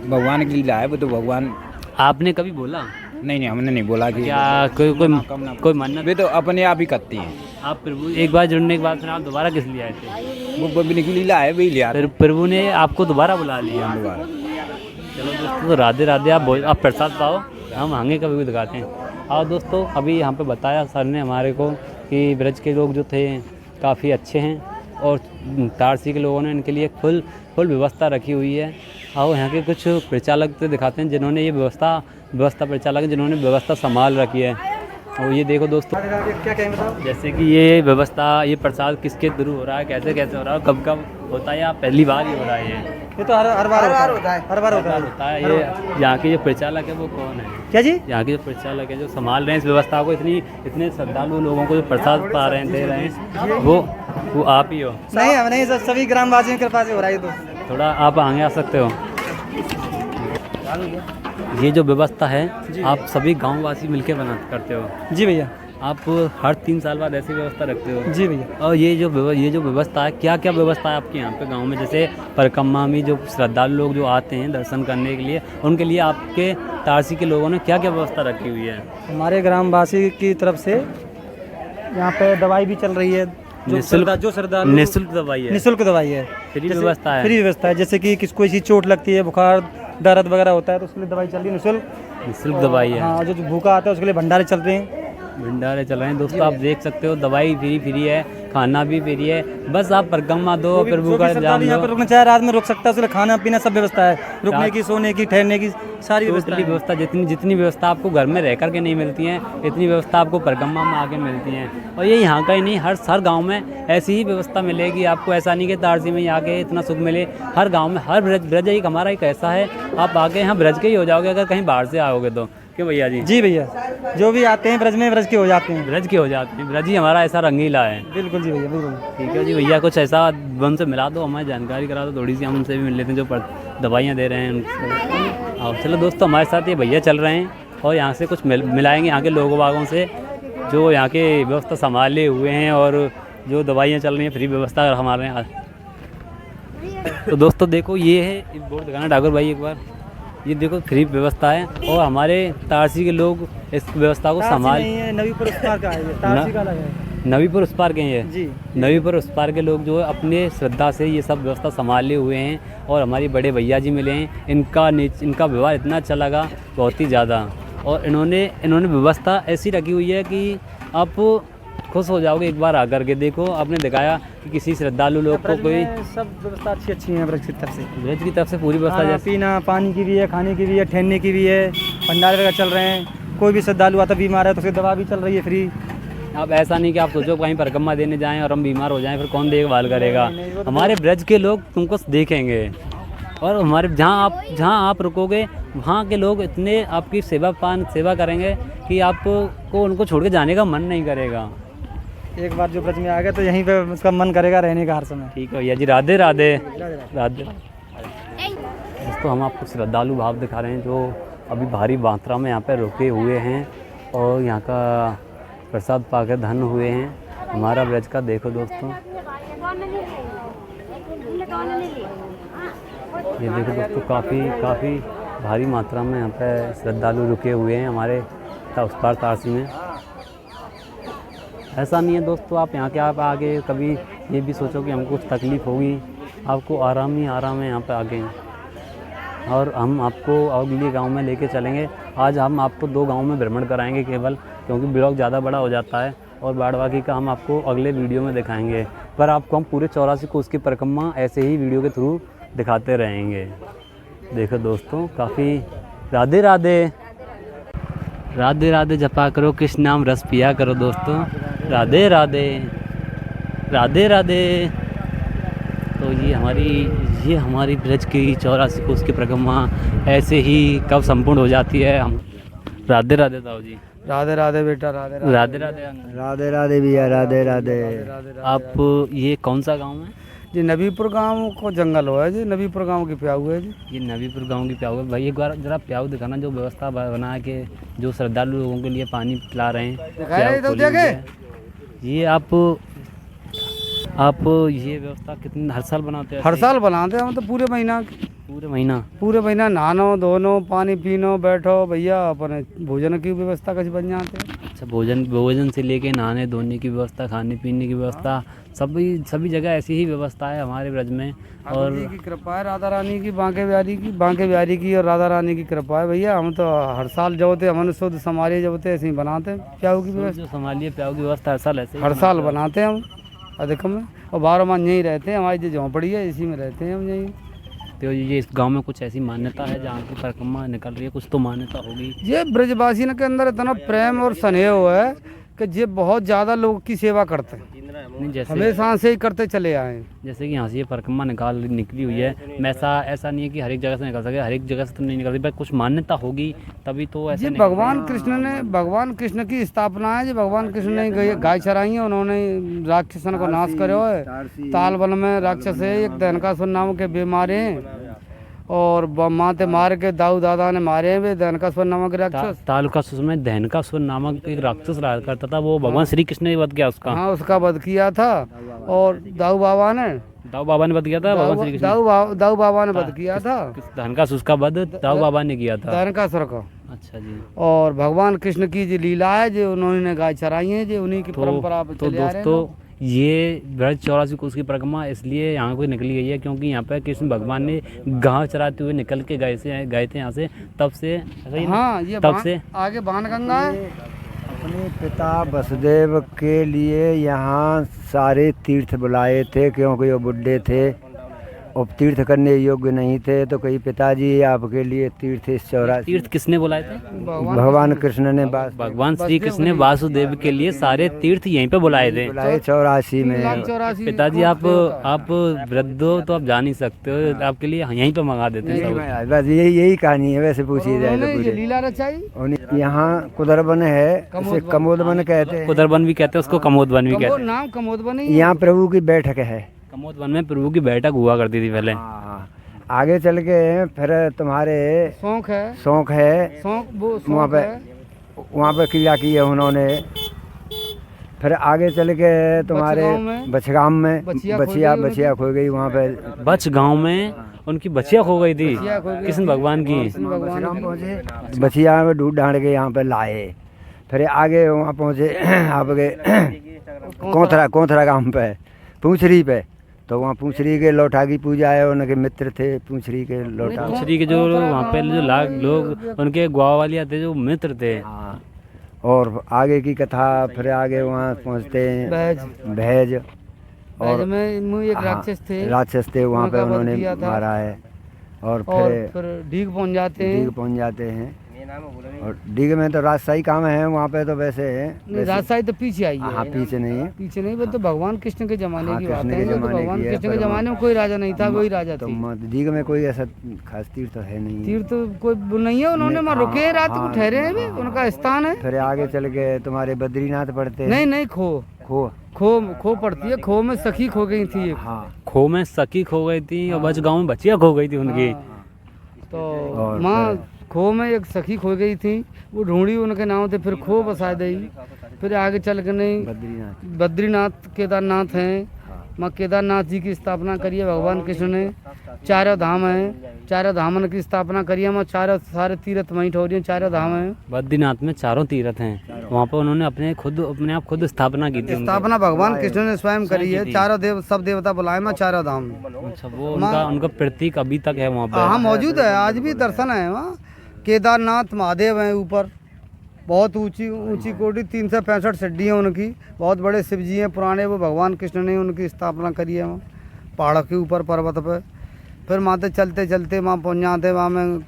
Speaker 8: भगवान की लीला है, वो तो भगवान।
Speaker 2: आपने कभी बोला?
Speaker 8: नहीं, हमने नहीं बोला कि
Speaker 2: क्या कोई मन्नत?
Speaker 8: वे तो अपने आप ही करती हैं।
Speaker 2: आप प्रभु एक बार जुड़ने के बाद फिर आप दोबारा किस लिए आए थे?
Speaker 8: वो बबली की लीला है, वही लिया।
Speaker 2: फिर प्रभु ने आपको दोबारा बुला लिया।
Speaker 8: दोबारा।
Speaker 2: चलो दोस्तों, तो राधे राधे। आप प्रसाद पाओ, हम आगे कभी भी दिखाते हैं। और दोस्तों, अभी यहाँ पे बताया सर ने हमारे को कि ब्रज के लोग जो थे काफ़ी अच्छे हैं और तारसी के लोगों ने इनके लिए फुल व्यवस्था रखी हुई है। और यहाँ के कुछ परिचालक तो दिखाते हैं जिन्होंने ये व्यवस्था परिचालक जिन्होंने व्यवस्था संभाल रखी है। और ये देखो दोस्तों,
Speaker 3: क्या कहें बताओ?
Speaker 2: जैसे कि ये व्यवस्था, ये प्रसाद किसके थ्रू हो रहा है, कैसे हो रहा है, कब होता है, या पहली बार ही हो रहा है?
Speaker 3: ये तो हर बार होता है। हर बार
Speaker 2: होता है। ये यहाँ के जो परिचालक है वो कौन है?
Speaker 3: क्या जी?
Speaker 2: यहाँ के जो परिचालक है जो संभाल रहे हैं इस व्यवस्था को, इतने श्रद्धालु लोगों को जो प्रसाद पा रहे हैं, दे रहे हैं, वो आप ही हो?
Speaker 3: नहीं, हम नहीं, सभी ग्रामवासियों की कृपा से हो रहा है। तो
Speaker 2: थोड़ा आप आगे आ सकते हो। ये जो व्यवस्था है आप सभी गांववासी मिलकर करते हो?
Speaker 3: जी भैया।
Speaker 2: आप हर 3 साल बाद ऐसी व्यवस्था रखते हो?
Speaker 3: जी भैया।
Speaker 2: और ये जो व्यवस्था है, क्या क्या व्यवस्था है आपके यहाँ पे गांव में? जैसे परिक्रमा में जो श्रद्धालु लोग जो आते हैं दर्शन करने के लिए, उनके लिए आपके तारसी के लोगों ने क्या क्या व्यवस्था रखी हुई है?
Speaker 3: हमारे ग्रामवासी की तरफ से यहाँ पे दवाई भी चल रही है,
Speaker 2: निःशुल्क दवाई है।
Speaker 3: निःशुल्क दवाई है,
Speaker 2: फ्री व्यवस्था है।
Speaker 3: फ्री व्यवस्था है। जैसे कि किसको कोई चोट लगती है, बुखार दर्द वगैरह होता है तो उसके लिए दवाई चल रही है,
Speaker 2: निःशुल्क दवाई है।
Speaker 3: हाँ, जो भूखा आता है उसके लिए भंडारे चल रहे हैं।
Speaker 2: भंडारे चल रहे हैं दोस्तों, आप देख सकते हो। दवाई फ्री है, खाना भी फ्री है। बस आप परिक्रमा दो, प्रभु का जान
Speaker 3: यहाँ पर रुकना चाहे रात में रुक सकता है, उसके लिए खाना पीना सब व्यवस्था है, रुकने की, सोने की, ठहरने की सारी व्यवस्था।
Speaker 2: जितनी व्यवस्था आपको घर में रह करके नहीं मिलती है, इतनी व्यवस्था आपको परिक्रमा में आके मिलती है। और ये यहाँ का ही नहीं, हर गाँव में ऐसी ही व्यवस्था मिलेगी आपको। ऐसा नहीं कि तारसी में आके इतना सुख मिले। हर गाँव में, हर ब्रज एक हमारा एक ऐसा है, आप आके यहाँ ब्रज के ही हो जाओगे अगर कहीं बाहर से आओगे तो। क्यों भैया जी?
Speaker 3: जी भैया, जो भी आते हैं ब्रज में ब्रज के हो जाते हैं।
Speaker 2: ब्रज ही हमारा ऐसा रंगीला है।
Speaker 3: बिल्कुल जी भैया, बिल्कुल।
Speaker 2: ठीक है जी भैया, कुछ ऐसा उनसे मिला दो, हमें जानकारी करा दो थोड़ी सी, हम उनसे भी मिल लेते हैं जो दवाइयाँ दे रहे हैं उनसे। और चलो दोस्तों, हमारे साथ ये भैया चल रहे हैं और यहाँ से कुछ मिलाएंगे यहाँ के लोगों बागों से जो यहाँ के व्यवस्था संभाले हुए हैं और जो दवाइयाँ चल रही हैं, फ्री व्यवस्था हमारे यहाँ। तो दोस्तों देखो, ये है बोर्ड दिखाना ठाकुर भाई एक बार। ये देखो फ्री व्यवस्था है और हमारे तारसी के लोग इस व्यवस्था को संभाल।
Speaker 3: नवीपुर उस पार का है, तारसी का अलग है।
Speaker 2: नवीपुर उस पार के हैं
Speaker 3: जी।
Speaker 2: नवीपुर उस पार के लोग जो है अपने श्रद्धा से ये सब व्यवस्था संभाले हुए हैं। और हमारी बड़े भैया जी मिले हैं, इनका व्यवहार इतना अच्छा लगा, बहुत ही ज़्यादा। और इन्होंने व्यवस्था ऐसी रखी हुई है कि आप खुश हो जाओगे एक बार आकर के। देखो, आपने दिखाया कि किसी श्रद्धालु लोग को कोई
Speaker 3: सब व्यवस्था अच्छी है ब्रज की तरफ से।
Speaker 2: ब्रज की तरफ से पूरी व्यवस्था, जैसे
Speaker 3: पीना पानी की भी है, खाने की भी है, ठहरने की भी है, भंडारे वगैरह चल रहे हैं। कोई भी श्रद्धालु आता बीमार है तो उसकी दवा भी चल रही है फ्री।
Speaker 2: अब ऐसा नहीं कि आप सोचो कहीं परिक्रमा देने जाएं और हम बीमार हो जाएं, फिर कौन देखभाल करेगा? हमारे ब्रज के लोग तुमको देखेंगे और हमारे जहाँ आप रुकोगे वहाँ के लोग इतने आपकी सेवा करेंगे कि आपको उनको छोड़ के जाने का मन नहीं करेगा।
Speaker 3: एक बार जो ब्रज में आ गया तो यहीं पे उसका मन करेगा रहने का हर समय।
Speaker 2: ठीक है भैया जी, राधे राधे। राधे। दोस्तों, हम आपको श्रद्धालु भाव दिखा रहे हैं जो अभी भारी मात्रा में यहाँ पे रुके हुए हैं और यहाँ का प्रसाद पाकर धन्य हुए हैं। हमारा ब्रज का देखो दोस्तों, ये देखो दोस्तों, काफ़ी भारी मात्रा में यहाँ पे श्रद्धालु रुके हुए हैं हमारे उस पार तारसी में। ऐसा नहीं है दोस्तों, आप यहाँ के आप आगे कभी ये भी सोचो कि हमको कुछ तकलीफ़ होगी, आपको आराम ही आराम है यहाँ पे आगे। और हम आपको अगले गांव में लेके चलेंगे। आज हम आपको 2 गांव में भ्रमण कराएंगे केवल, क्योंकि ब्लॉग ज़्यादा बड़ा हो जाता है और बाड़वाकी का हम आपको अगले वीडियो में दिखाएंगे। पर आपको हम पूरे 84 कोस की परिक्रमा ऐसे ही वीडियो के थ्रू दिखाते रहेंगे। देखो दोस्तों, काफ़ी राधे राधे राधे राधे जपा करो, कृष्ण नाम रस पिया करो दोस्तों। राधे राधे राधे राधे। तो ये हमारी ब्रज की 84 कोस की परिक्रमा ऐसे ही कब संपूर्ण हो जाती है। हम राधे राधे ताऊ जी।
Speaker 3: राधे राधे बेटा, राधे राधे।
Speaker 2: राधे राधे।
Speaker 1: राधे राधे भैया, राधे राधे।
Speaker 2: आप ये कौन सा गांव है?
Speaker 3: जी नबीपुर गांव को जंगल हो है जी, नबीपुर गांव की प्याऊ है जी।
Speaker 2: ये नबीपुर गांव की प्याऊ है भाई। एक बार जरा प्याऊ दिखाना, जो व्यवस्था बना के जो श्रद्धालु लोगों के लिए पानी पिला रहे हैं।
Speaker 3: दिखाए तो
Speaker 2: खोली हुई
Speaker 3: देखे?
Speaker 2: है। ये आप ये व्यवस्था कितने हर साल बनाते हैं?
Speaker 3: हर साल बनाते हैं हम तो पूरे महीना नहानो धोनो, पानी पीनो, बैठो भैया, अपने भोजन की व्यवस्था कैसे बन जाते हैं।
Speaker 2: अच्छा, भोजन से लेके नहाने धोने की व्यवस्था, खाने पीने की व्यवस्था, सभी जगह ऐसी ही व्यवस्था है हमारे ब्रज में। और
Speaker 3: जी की कृपा है, राधा रानी की, बांके बिहारी की और राधा रानी की कृपा है भैया। हम तो हर साल जो होते हम शुद्ध संभालिए जो होते ऐसे ही बनाते हैं प्याऊ की व्यवस्था।
Speaker 2: जो संभालिए प्याऊ की व्यवस्था हर साल ऐसे ही
Speaker 3: हर साल बनाते हैं हम अधिकम में, और 12 माह यहीं रहते हैं। हमारी जो झोंपड़ी है इसी में रहते हैं हम यहीं।
Speaker 2: तो ये इस गांव में कुछ ऐसी मान्यता है जहाँ की परिक्रमा निकल रही है? कुछ तो मान्यता होगी।
Speaker 3: ये ब्रजवासी के अंदर इतना प्रेम और स्नेह है कि ये बहुत ज़्यादा लोगों की सेवा करते हैं,
Speaker 2: जैसे
Speaker 3: हमेशा से ही करते चले आए हैं।
Speaker 2: जैसे कि यहाँ से ये परिक्रमा निकली हुई है, ऐसा नहीं है कि हर एक जगह से निकल सके, हर एक जगह से तो नहीं निकलती, पर कुछ मान्यता होगी तभी तो ऐसे
Speaker 3: ये भगवान कृष्ण की स्थापना है। जो भगवान कृष्ण ने गाय चराई है, उन्होंने राक्षसन को नाश करो है। तालबन में राक्षस है एक दहनकासुर नाम के बीमारे हैं, और माते मार के दाऊ दादा ने मारे हैं वे दहनकासुर नामक राक्षस।
Speaker 2: तालुकासुर में दहनकासुर नामक एक राक्षस रहा करता था, वो भगवान श्री कृष्ण ने वध किया उसका।
Speaker 3: हाँ, उसका वध किया था। और दाऊ बाबा ने वध किया था,
Speaker 2: भगवान श्री कृष्ण
Speaker 3: दाऊ बाबा ने वध किया था।
Speaker 2: दहनकासुर का वध दाऊ बाबा ने किया था,
Speaker 3: दहनकासुर का।
Speaker 2: अच्छा जी।
Speaker 3: और भगवान कृष्ण की जो लीला है, जो उन्होंने गाय चराई है, जो उन्हीं की परंपरा पे चले आ रहे हैं।
Speaker 2: दोस्तों, ये ब्रज 84 कोस की परिक्रमा इसलिए यहाँ को निकली गई है क्योंकि यहाँ पर कृष्ण भगवान ने गांव चराते हुए निकल के गए थे यहाँ से, तब से।
Speaker 3: हाँ, ये
Speaker 2: तब से
Speaker 3: आगे बाणगंगा है।
Speaker 1: अपने पिता वसुदेव के लिए यहाँ सारे तीर्थ बुलाए थे, क्योंकि वो बुढ़े थे और तीर्थ करने योग्य नहीं थे। तो कई पिताजी आपके लिए तीर्थ 84।
Speaker 2: तीर्थ किसने बुलाए थे?
Speaker 1: भगवान कृष्ण ने
Speaker 2: भगवान श्री कृष्ण ने वासुदेव के लिए सारे तीर्थ यहीं पे बुलाए थे,
Speaker 1: 84 में।
Speaker 2: पिताजी आप वृद्ध हो तो आप जा नहीं सकते हो, आपके लिए यहीं पे मंगा देते हैं सब।
Speaker 1: बस यही कहानी है, वैसे पूछी जाए तो पूरे
Speaker 3: लीला रचाई।
Speaker 1: यहाँ कुदरबन है, इसे कमोदबन कहते हैं।
Speaker 2: कुदरबन भी कहते हैं उसको, कमोदबन भी कहते हैं।
Speaker 3: नाम कमोदबन ही।
Speaker 1: यहाँ प्रभु की बैठक है।
Speaker 2: कमोदवन में प्रभु की बैठक हुआ करती थी पहले।
Speaker 1: हाँ, आगे चल के फिर तुम्हारे
Speaker 3: शौक है
Speaker 1: वहाँ पे क्रिया की है उन्होंने। फिर आगे चल के तुम्हारे बछगाम में बछिया खो गई वहाँ पे।
Speaker 2: बछ गांव में उनकी बछिया खो गई थी कृष्ण भगवान की।
Speaker 1: पहुँचे बछिया में ढूंढ ढांड के यहाँ पे लाए। फिर आगे वहाँ पहुँचे आपके कोंथरा गांव पे, पूंछरी पे। तो वहाँ पूंछरी के लौठा की पूजा है, उनके मित्र थे पूंछरी के लौठा।
Speaker 2: पूंछरी के जो वहाँ पे जो लोग उनके गुआ वाली आते जो मित्र थे।
Speaker 1: हाँ, और आगे की कथा फिर आगे वहाँ पहुँचते हैं भैज। और
Speaker 3: में एक
Speaker 1: राक्षस थे वहाँ पे, उन्होंने मारा है। और
Speaker 3: फिर डीग पहुँच जाते हैं।
Speaker 1: और डीग में तो राजशाही काम है, वहाँ पे तो वैसे
Speaker 3: राजशाही तो पीछे आई है।
Speaker 1: हाँ, पीछे नहीं,
Speaker 3: वो तो भगवान कृष्ण के जमाने की बात है।
Speaker 1: भगवान
Speaker 3: कृष्ण के जमाने में कोई राजा नहीं था, वही राजा थे।
Speaker 1: डीग में कोई ऐसा खास तीर्थ तो है नहीं।
Speaker 3: तीर्थ तो कोई नहीं है, उन्होंने वहाँ रुके रात को ठहरे हैं, उनका स्थान है।
Speaker 1: फिर आगे चल के तुम्हारे बद्रीनाथ पड़ते।
Speaker 3: नहीं, खो पड़ती है। खो में सखी खो गई थी।
Speaker 1: हाँ,
Speaker 2: खो में सखी खो गई थी और बच गाँव में बचिया खो गई थी उनकी।
Speaker 3: तो माँ खो में एक सखी खो गई थी, वो ढूंढी, उनके नाम थे, फिर खो बसा दी। फिर आगे चल के नहीं बद्रीनाथ केदारनाथ हैं, माँ केदारनाथ जी की स्थापना करी है भगवान कृष्ण ने। चारों धाम है, चारों धामन की स्थापना करी है माँ। चारों सारे तीर्थ वहीं ठहरी हैं, चारों धाम है।
Speaker 2: बद्रीनाथ में चारों तीर्थ हैं, वहाँ पर उन्होंने अपने आप खुद स्थापना की थी।
Speaker 3: स्थापना भगवान कृष्ण ने स्वयं करी है। चारों सब देवता बुलाए माँ चारों धाम में।
Speaker 2: अच्छा, वो उनका प्रतीक अभी तक है वहाँ पर?
Speaker 3: हाँ मौजूद है, आज भी दर्शन है वहाँ। केदारनाथ महादेव हैं ऊपर, बहुत ऊंची ऊंची कोटि 365 सिद्धि हैं उनकी। बहुत बड़े शिव जी हैं पुराने, वो भगवान कृष्ण ने उनकी स्थापना करी है वहाँ पहाड़ के ऊपर पर्वत पे। फिर माते चलते चलते वहाँ पहुँच जाते वहाँ में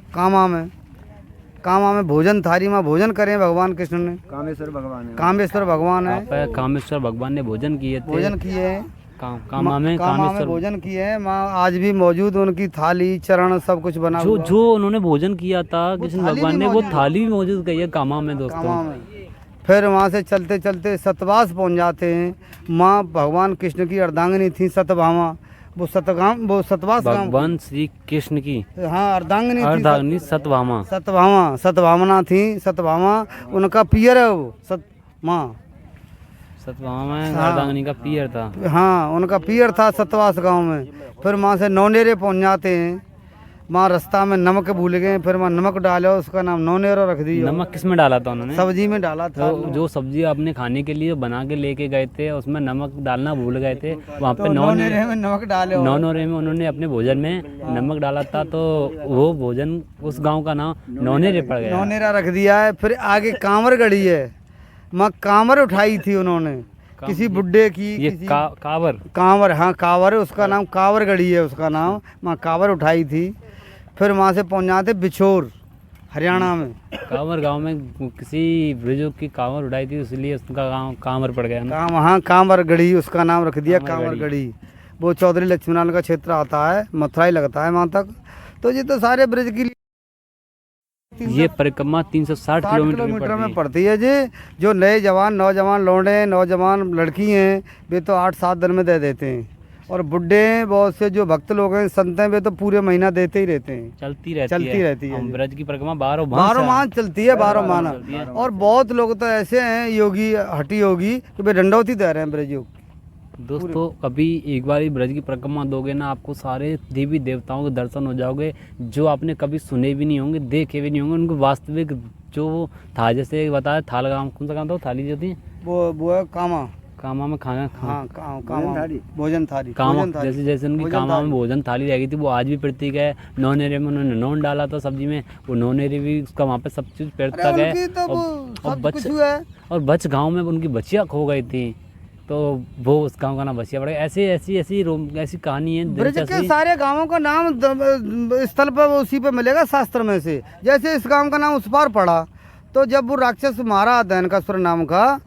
Speaker 3: कामा में भोजन थाली में भोजन करें भगवान कृष्ण ने।
Speaker 1: कामेश्वर भगवान है।
Speaker 3: कामेश्वर भगवान है।
Speaker 2: कामेश्वर भगवान ने भोजन किए थे।
Speaker 3: भोजन किए हैं
Speaker 2: कामा में कामेश्वर
Speaker 3: भोजन किए हैं माँ। आज भी मौजूद उनकी थाली चरण सब कुछ बना हुआ है।
Speaker 2: जो उन्होंने भोजन किया था कृष्ण भगवान ने, वो थाली भी मौजूद गई है कामा में दोस्तों।
Speaker 3: कामा में। फिर वहाँ से चलते चलते सतवास पहुँच जाते हैं। माँ भगवान कृष्ण की अर्धांगिनी थी सतभामा, वो सतवास
Speaker 2: भगवान श्री कृष्ण की
Speaker 3: हाँ
Speaker 2: अर्धांगिनी
Speaker 3: सतभावना थी। सतभामा उनका पियर है वो
Speaker 2: सतभामा अर्धांगिनी का पियर था।
Speaker 3: हाँ उनका पियर था सतवास गांव में। फिर वहाँ से नौनेरे पहुँच जाते हैं। माँ रास्ता में नमक भूल गए, फिर वहाँ नमक डालो, उसका नाम नौनेरो रख दिया।
Speaker 2: नमक किस में डाला था उन्होंने?
Speaker 3: सब्जी में डाला था।
Speaker 2: जो सब्जी आपने खाने के लिए बना के लेके गए थे उसमें नमक डालना भूल गए थे, वहाँ पे
Speaker 3: नौनेरे में नमक डाले।
Speaker 2: नौनेरे में उन्होंने अपने भोजन में नमक डाला था, तो वो भोजन उस गाँव का नाम नौनेरे पड़ गया।
Speaker 3: नौनेरा रख दिया है। फिर आगे कांवर गड़ी है माँ, कांवर उठाई थी उन्होंने किसी बुड्ढे की।
Speaker 2: ये
Speaker 3: कांवर हाँ कांवर है, उसका नाम कांवर गड़ी है, उसका नाम माँ कांवर उठाई थी। फिर वहाँ से पहुँच जाते बिछोर हरियाणा में।
Speaker 2: कांवर गांव में किसी ब्रिजो की कांवर उठाई थी, इसलिए उसका गांव कांवर पड़ गया ना।
Speaker 3: हाँ कांवर गढ़ी उसका नाम रख दिया, कांवर गढ़ी। वो चौधरी लक्ष्मीनारायण का क्षेत्र आता है, मथुरा ही लगता है वहाँ तक। तो ये तो सारे ब्रिज की
Speaker 2: ये परिक्रमा 360
Speaker 3: किलोमीटर में पड़ती है जी। जो नए जवान नौजवान लौंडे नौजवान लड़की हैं वे तो 8-7 दिन में दे देते हैं, और बुड्ढे हैं बहुत से जो भक्त लोग हैं संत हैं वे तो पूरे महीना देते ही रहते हैं।
Speaker 2: चलती रहती है। ब्रज की परिक्रमा 12
Speaker 3: माह चलती है, 12 माह। और बहुत लोग तो ऐसे हैं योगी हटी योगी कि वे दंडौती दे रहे हैं ब्रज योग।
Speaker 2: दोस्तों कभी एक बार ब्रज की परिक्रमा दोगे ना, आपको सारे देवी देवताओं के दर्शन हो जाओगे जो आपने कभी सुने भी नहीं होंगे, देखे भी नहीं होंगे। उनको वास्तविक जो था, जैसे बताया थाल गाँव, कौन सा गाँव था, थाली जो थी
Speaker 3: वो है
Speaker 2: कामा में खाना
Speaker 3: भोजन थाली
Speaker 2: कामा, जैसे उनकी कामा में भोजन थाली रह गई थी, वो आज भी प्रतीक है। नौनेरे में उन्होंने नौन डाला था सब्जी में, वो नौनेरे भी उसका वहाँ पे सब चीज तक है। और बच गाँव में उनकी बच्चियाँ खो गई थी, तो वो उस गांव का नाम बचिया पड़ गया। ऐसी कहानी है।
Speaker 3: ब्रज के सारे गांवों का नाम स्थल पर उसी पे मिलेगा शास्त्र में से। जैसे इस गांव का नाम उस पार पड़ा, तो जब वो राक्षस मारा दैनकासुर नाम का,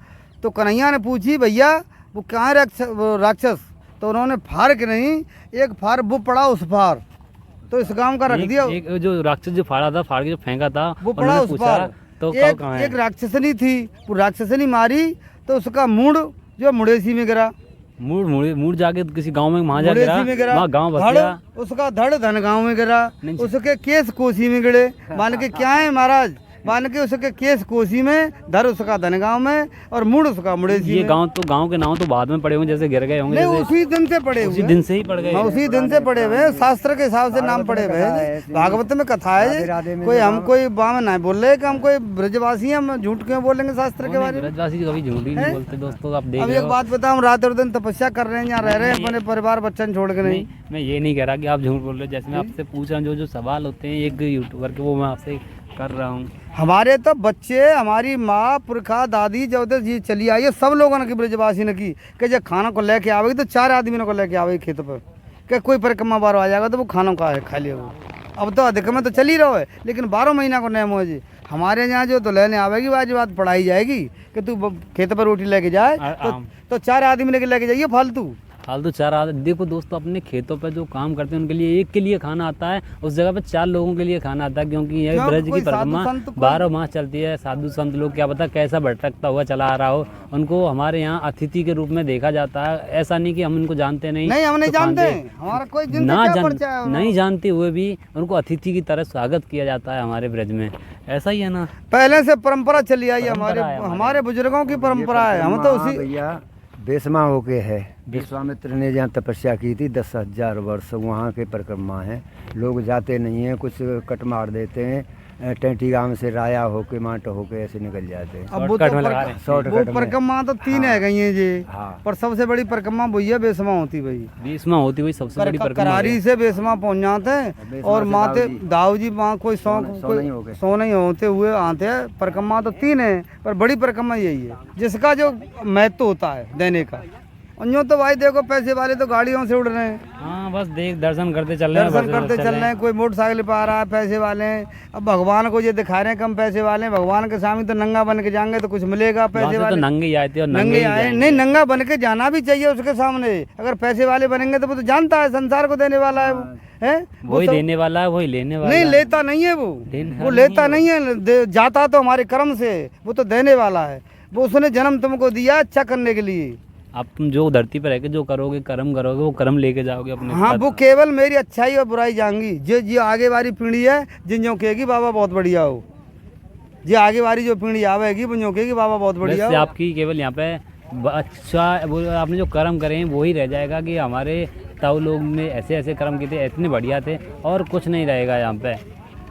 Speaker 3: तो कन्हैया ने पूछी भैया वो कहाँ राक्षस, तो उन्होंने फार के नहीं, एक फार वो पड़ा उस पार, तो इस गांव का रख दिया।
Speaker 2: एक जो राक्षस जो फाड़ा था, फाड़ के जो फेंका था,
Speaker 3: वो पड़ा उस पार।
Speaker 2: तो
Speaker 3: एक राक्षसनी थी, वो राक्षसनी मारी तो उसका मूड जो मुड़ेसी में गिरा।
Speaker 2: मूड जाके किसी गांव में वहाँ जा गिरा, वहाँ गांव बच गया।
Speaker 3: उसका धड़ धन गांव में गिरा, उसके केस कोसी में गिरे। मान के क्या है महाराज, मान के उसके केस कोसी में, धर उसका धन गांव में, और मूड उसका मुड़ेसी में।
Speaker 2: ये गांव के नाम तो बाद में पड़े हुए, जैसे गिर गए होंगे।
Speaker 3: उसी दिन से पड़े हुए,
Speaker 2: उसी दिन से ही पड़ गए।
Speaker 3: उसी दिन से पड़े हुए, शास्त्र के हिसाब से नाम पड़े हुए। भागवत में कथा है। कोई हम कोई बाम नहीं बोल रहे कि हम कोई ब्रजवासी हैं, हम झूठ क्यों बोलेंगे शास्त्र के बारे में।
Speaker 2: ब्रजवासी कभी झूठ ही नहीं बोलते दोस्तों, आप देख।
Speaker 3: अब एक बात बताऊं, रात और दिन तपस्या कर रहे हैं, यहाँ रह रहे हैं अपने परिवार बच्चन छोड़ के। नहीं,
Speaker 2: मैं ये नहीं कह रहा कि आप झूठ बोल रहे हो। जैसे मैं आपसे पूछ रहा हूँ, जो सवाल होते हैं एक यूट्यूबर के, वो मैं आपसे कर रहा हूँ।
Speaker 3: हमारे तो बच्चे, हमारी माँ पुरखा दादी जब ये चली आई है, सब लोगों ने की ब्रजवासी ने की कि जब खाना को लेके आवेगी तो 4 आदमी को लेके आवेगी खेत पर, कि कोई परिक्रमा 12 आ जाएगा तो वो खानों का है खा लिया। वो अब तो अधिक में तो चल ही रहो है, लेकिन 12 महीना को नियम हो जी। हमारे यहाँ जो तो लेने आवेगी आज बात पढ़ाई जाएगी कि तू खेत पर रोटी लेके जाए, तो 4 आदमी लेके जाइए फालतू
Speaker 2: 4 आदमी। देखो दोस्तों, अपने खेतों पर जो काम करते हैं उनके लिए एक के लिए खाना आता है, उस जगह पर 4 लोगों के लिए खाना आता है, क्योंकि यह ब्रज की परिक्रमा 12 माह चलती है। साधु संत लोग क्या पता कैसा भटकता हुआ चला आ रहा हो, उनको हमारे यहाँ अतिथि के रूप में देखा जाता है। ऐसा नहीं कि हम उनको जानते नहीं,
Speaker 3: हम नहीं जानते, हमारा कोई
Speaker 2: नहीं जानते हुए भी उनको अतिथि की तरह स्वागत किया जाता है हमारे ब्रज में। ऐसा ही है ना,
Speaker 3: पहले से परंपरा चली आई, हमारे बुजुर्गों की परंपरा है। हम तो उसी
Speaker 1: बेसमा होके है। विश्वामित्र ने जहाँ तपस्या की थी 10,000 वर्ष, वहाँ के परिक्रमा है। लोग जाते नहीं हैं, कुछ कट मार देते हैं, टेंटी गांव से राया होके माट होके ऐसे निकल जाते हैं।
Speaker 3: अब वो
Speaker 2: शॉर्टकट में लगा रहे हैं।
Speaker 3: वो
Speaker 1: शॉर्टकट में।
Speaker 3: परिक्रमा तो 3 है गई हैं जी।
Speaker 1: हाँ।
Speaker 3: पर सबसे बड़ी परिक्रमा भैया बेसमा होती भाई।
Speaker 2: बीसमा होती हुई सबसे बड़ी परिक्रमा
Speaker 3: करारी से बेसमा पहुंच जाते हैं
Speaker 1: बेसमा
Speaker 3: और
Speaker 1: से
Speaker 3: माते
Speaker 1: दाऊजी।
Speaker 3: दाऊजी वहाँ कोई
Speaker 1: सौ नहीं हो गए।
Speaker 3: सौ नहीं होते हुए आते हैं। परिक्रमा तो 3 है, पर बड़ी परिक्रमा यही है जिसका जो महत्व होता है देने का। और यूँ तो भाई देखो पैसे वाले तो गाड़ियों से उड़ रहे हैं,
Speaker 2: हाँ बस देख दर्शन करते चल रहे हैं,
Speaker 3: दर्शन
Speaker 2: बस
Speaker 3: करते
Speaker 2: चल
Speaker 3: चल रहे हैं। कोई मोटरसाइकिल पे आ रहा है, पैसे वाले हैं। अब भगवान को ये दिखा रहे हैं कम पैसे वाले हैं। भगवान के सामने तो नंगा बन के जाएंगे तो कुछ मिलेगा।
Speaker 2: वहाँ
Speaker 3: पैसे
Speaker 2: से तो
Speaker 3: वाले
Speaker 2: नंगे ही आए थे और नंगे
Speaker 3: नंगे
Speaker 2: ही
Speaker 3: आए
Speaker 2: जाएंगे।
Speaker 3: नहीं, नंगा बन के जाना भी चाहिए उसके सामने। अगर पैसे वाले बनेंगे तो वो तो जानता है संसार को देने वाला है वो, है
Speaker 2: वही देने वाला है, वही लेने वाला
Speaker 3: नहीं
Speaker 2: है।
Speaker 3: लेता नहीं है वो
Speaker 2: देने
Speaker 3: लेता नहीं है, जाता तो हमारे कर्म से, वो तो देने वाला है। वो उसने जन्म तुमको दिया अच्छा करने के लिए।
Speaker 2: आप तुम जो धरती पर रह के जो करोगे, कर्म करोगे, वो कर्म लेके जाओगे अपने
Speaker 3: हाँ,
Speaker 2: साथ।
Speaker 3: वो केवल मेरी अच्छाई और बुराई जाएंगी। जो आगे वाली पीढ़ी है जिन जो कहेगी बाबा बहुत बढ़िया हो, जो आगे वाली जो पीढ़ी आवेगी वो जो कहेगी बाबा बहुत बढ़िया
Speaker 2: वैसे
Speaker 3: हो।
Speaker 2: आपकी केवल यहाँ पे अच्छा वो आपने जो कर्म करे हैं वही रह जाएगा कि हमारे ताऊ लोग ने ऐसे ऐसे कर्म किए थे, इतने बढ़िया थे, और कुछ नहीं रहेगा यहाँ पे।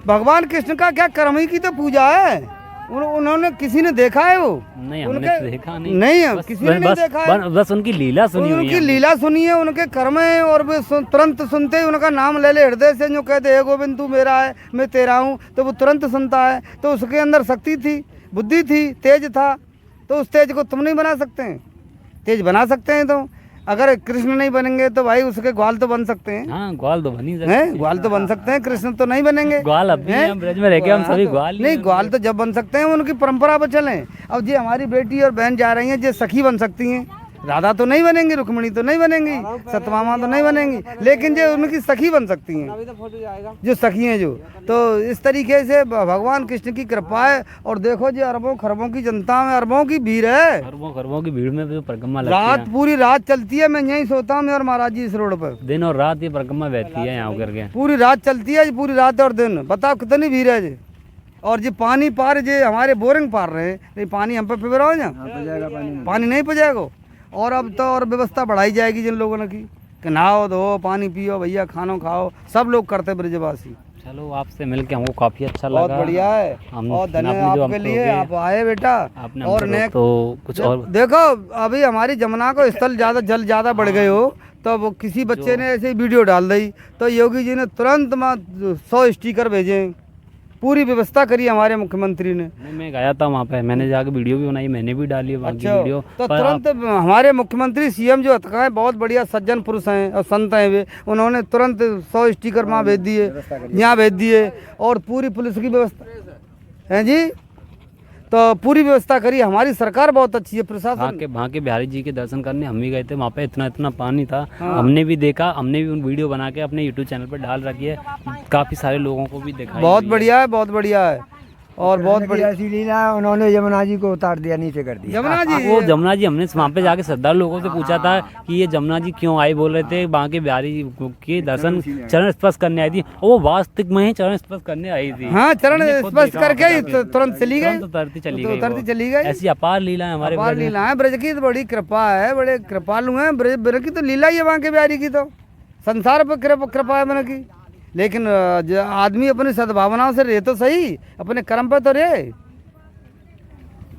Speaker 3: भगवान कृष्ण का क्या कर्म ही की तो पूजा है। उन्होंने किसी ने देखा है वो?
Speaker 2: नहीं, हमने
Speaker 3: उनके-
Speaker 2: तो देखा नहीं।
Speaker 3: नहीं,
Speaker 2: बस-
Speaker 3: किसी ने नहीं
Speaker 2: बस-
Speaker 3: देखा है।
Speaker 2: बस उनकी लीला सुनी हुई
Speaker 3: उनकी
Speaker 2: है।
Speaker 3: लीला सुनी है, उनके कर्म है। और वे तुरंत सुनते ही उनका नाम ले ले हृदय से, जो कहते हे गोविंद तू मेरा है मैं तेरा हूँ, तो वो तुरंत सुनता है। तो उसके अंदर शक्ति थी, बुद्धि थी, तेज था। तो उस तेज को तुम नहीं बना सकते हैं? तेज बना सकते हैं। तो अगर कृष्ण नहीं बनेंगे तो भाई उसके ग्वाल तो बन सकते हैं।
Speaker 2: हाँ, ग्वाल तो बन ही सकते
Speaker 3: हैं, ग्वाल तो बन सकते हैं, कृष्ण तो नहीं बनेंगे।
Speaker 2: ग्वाल अब भी
Speaker 3: हैं?
Speaker 2: हम ब्रज में रह के हम सभी ग्वाल ही
Speaker 3: नहीं,
Speaker 2: हैं।
Speaker 3: ग्वाल तो जब बन सकते हैं उनकी परंपरा पर चलें। अब ये हमारी बेटी और बहन जा रही हैं, ये सखी बन सकती हैं। राधा तो नहीं बनेंगी, रुक्मिणी तो नहीं बनेंगी, सत्यभामा तो नहीं बनेंगी, लेकिन जो उनकी सखी बन सकती हैं, जो सखी हैं जो। तो इस तरीके से भगवान कृष्ण की कृपा है। और देखो जी अरबों खरबों की जनता में अरबों की भीड़ है।
Speaker 2: खरबों की भीड़ में जो परिक्रमा लगती
Speaker 3: रात पूरी रात चलती है। मैं यहीं सोता हूँ और महाराज जी इस रोड पर
Speaker 2: है, दिन और रात ये परिक्रमा बहती है यहाँ करके।
Speaker 3: पूरी रात चलती है जी, पूरी रात और दिन। बताओ कितनी भीड़ है जी। और जी पानी पार जे हमारे बोरिंग पार रहे हैं, नहीं पानी हम पे फिर रहो ना, पानी नहीं पजाएगा। और अब तो और व्यवस्था बढ़ाई जाएगी जिन लोगों ने की कि नहाओ धो पानी पियो भैया, खानो खाओ, सब लोग करते ब्रजवासी।
Speaker 2: चलो आपसे मिलके हमको काफी अच्छा लगा।
Speaker 3: बहुत बढ़िया है।
Speaker 2: हम-
Speaker 3: और
Speaker 2: आपने
Speaker 3: धन्यवाद
Speaker 2: जो
Speaker 3: आपके
Speaker 2: हमको
Speaker 3: लिए,
Speaker 2: के-
Speaker 3: आप आए बेटा।
Speaker 2: आपने
Speaker 3: और
Speaker 2: हमको
Speaker 3: नेक
Speaker 2: तो कुछ और
Speaker 3: देखो अभी हमारी जमुना को स्थल ज़्यादा जल ज़्यादा बढ़ गए हो, तो वो किसी बच्चे ने ऐसे ही वीडियो डाल दी तो योगी जी ने तुरंत 100 स्टिकर भेजे। पूरी व्यवस्था करी हमारे मुख्यमंत्री ने।
Speaker 2: मैं गया था वहाँ पे, मैंने जाकर वीडियो भी बनाई, मैंने भी डाली है वहाँ की
Speaker 3: अच्छा,
Speaker 2: वीडियो।
Speaker 3: तो
Speaker 2: पर
Speaker 3: तुरंत हमारे मुख्यमंत्री सीएम जो हैं बहुत बढ़िया सज्जन पुरुष हैं और संत हैं वे, उन्होंने तुरंत 100 स्टिकर वहाँ भेज दिए, यहाँ भेज दिए। और पूरी पुलिस की व्यवस्था है जी, तो पूरी व्यवस्था करी। हमारी सरकार बहुत अच्छी है, प्रशासन।
Speaker 2: वहाँ के बिहारी जी के दर्शन करने हम भी गए थे, वहाँ पे इतना पानी था। हमने भी देखा, हमने भी उन वीडियो बना के अपने यूट्यूब चैनल पर डाल रखी है, काफ़ी सारे लोगों को भी दिखाई
Speaker 3: बहुत
Speaker 2: हुई है।
Speaker 3: बढ़िया है, बहुत बढ़िया है। और बहुत बढ़िया
Speaker 1: ऐसी लीला है, उन्होंने यमुना जी को उतार दिया, नीचे कर दिया।
Speaker 3: जमुना जी
Speaker 2: वो जमुना जी, हमने वहाँ पे जाके श्रद्धालु लोगों से पूछा था कि ये जमुना जी क्यों आई, बोल रहे थे वहाँ के बिहारी जी के दर्शन चरण स्पर्श करने आई थी। वो वास्तविक में ही चरण स्पर्श करने आई थी।
Speaker 3: हाँ, चरण
Speaker 2: हमने खुद
Speaker 3: स्पर्श
Speaker 2: देखा
Speaker 3: करके
Speaker 2: वहाँ
Speaker 3: ही
Speaker 2: पे जाके।
Speaker 3: तुरंत चली गई,
Speaker 2: तुरंत उतरती चली
Speaker 3: तो
Speaker 2: गई
Speaker 3: उतरती
Speaker 2: वो।
Speaker 3: चली गई।
Speaker 2: ऐसी अपार लीला है हमारे
Speaker 3: अपार
Speaker 2: ब्रज में।
Speaker 3: लीला है, ब्रज की तो बड़ी कृपा है, बड़े कृपालु हैं। ब्रज की तो लीला ही है वहाँ के बिहारी की, तो संसार पर कृपा है मन की। लेकिन आदमी अपनी सद्भावनाओं से रहे तो सही, अपने कर्म पे तो रहे।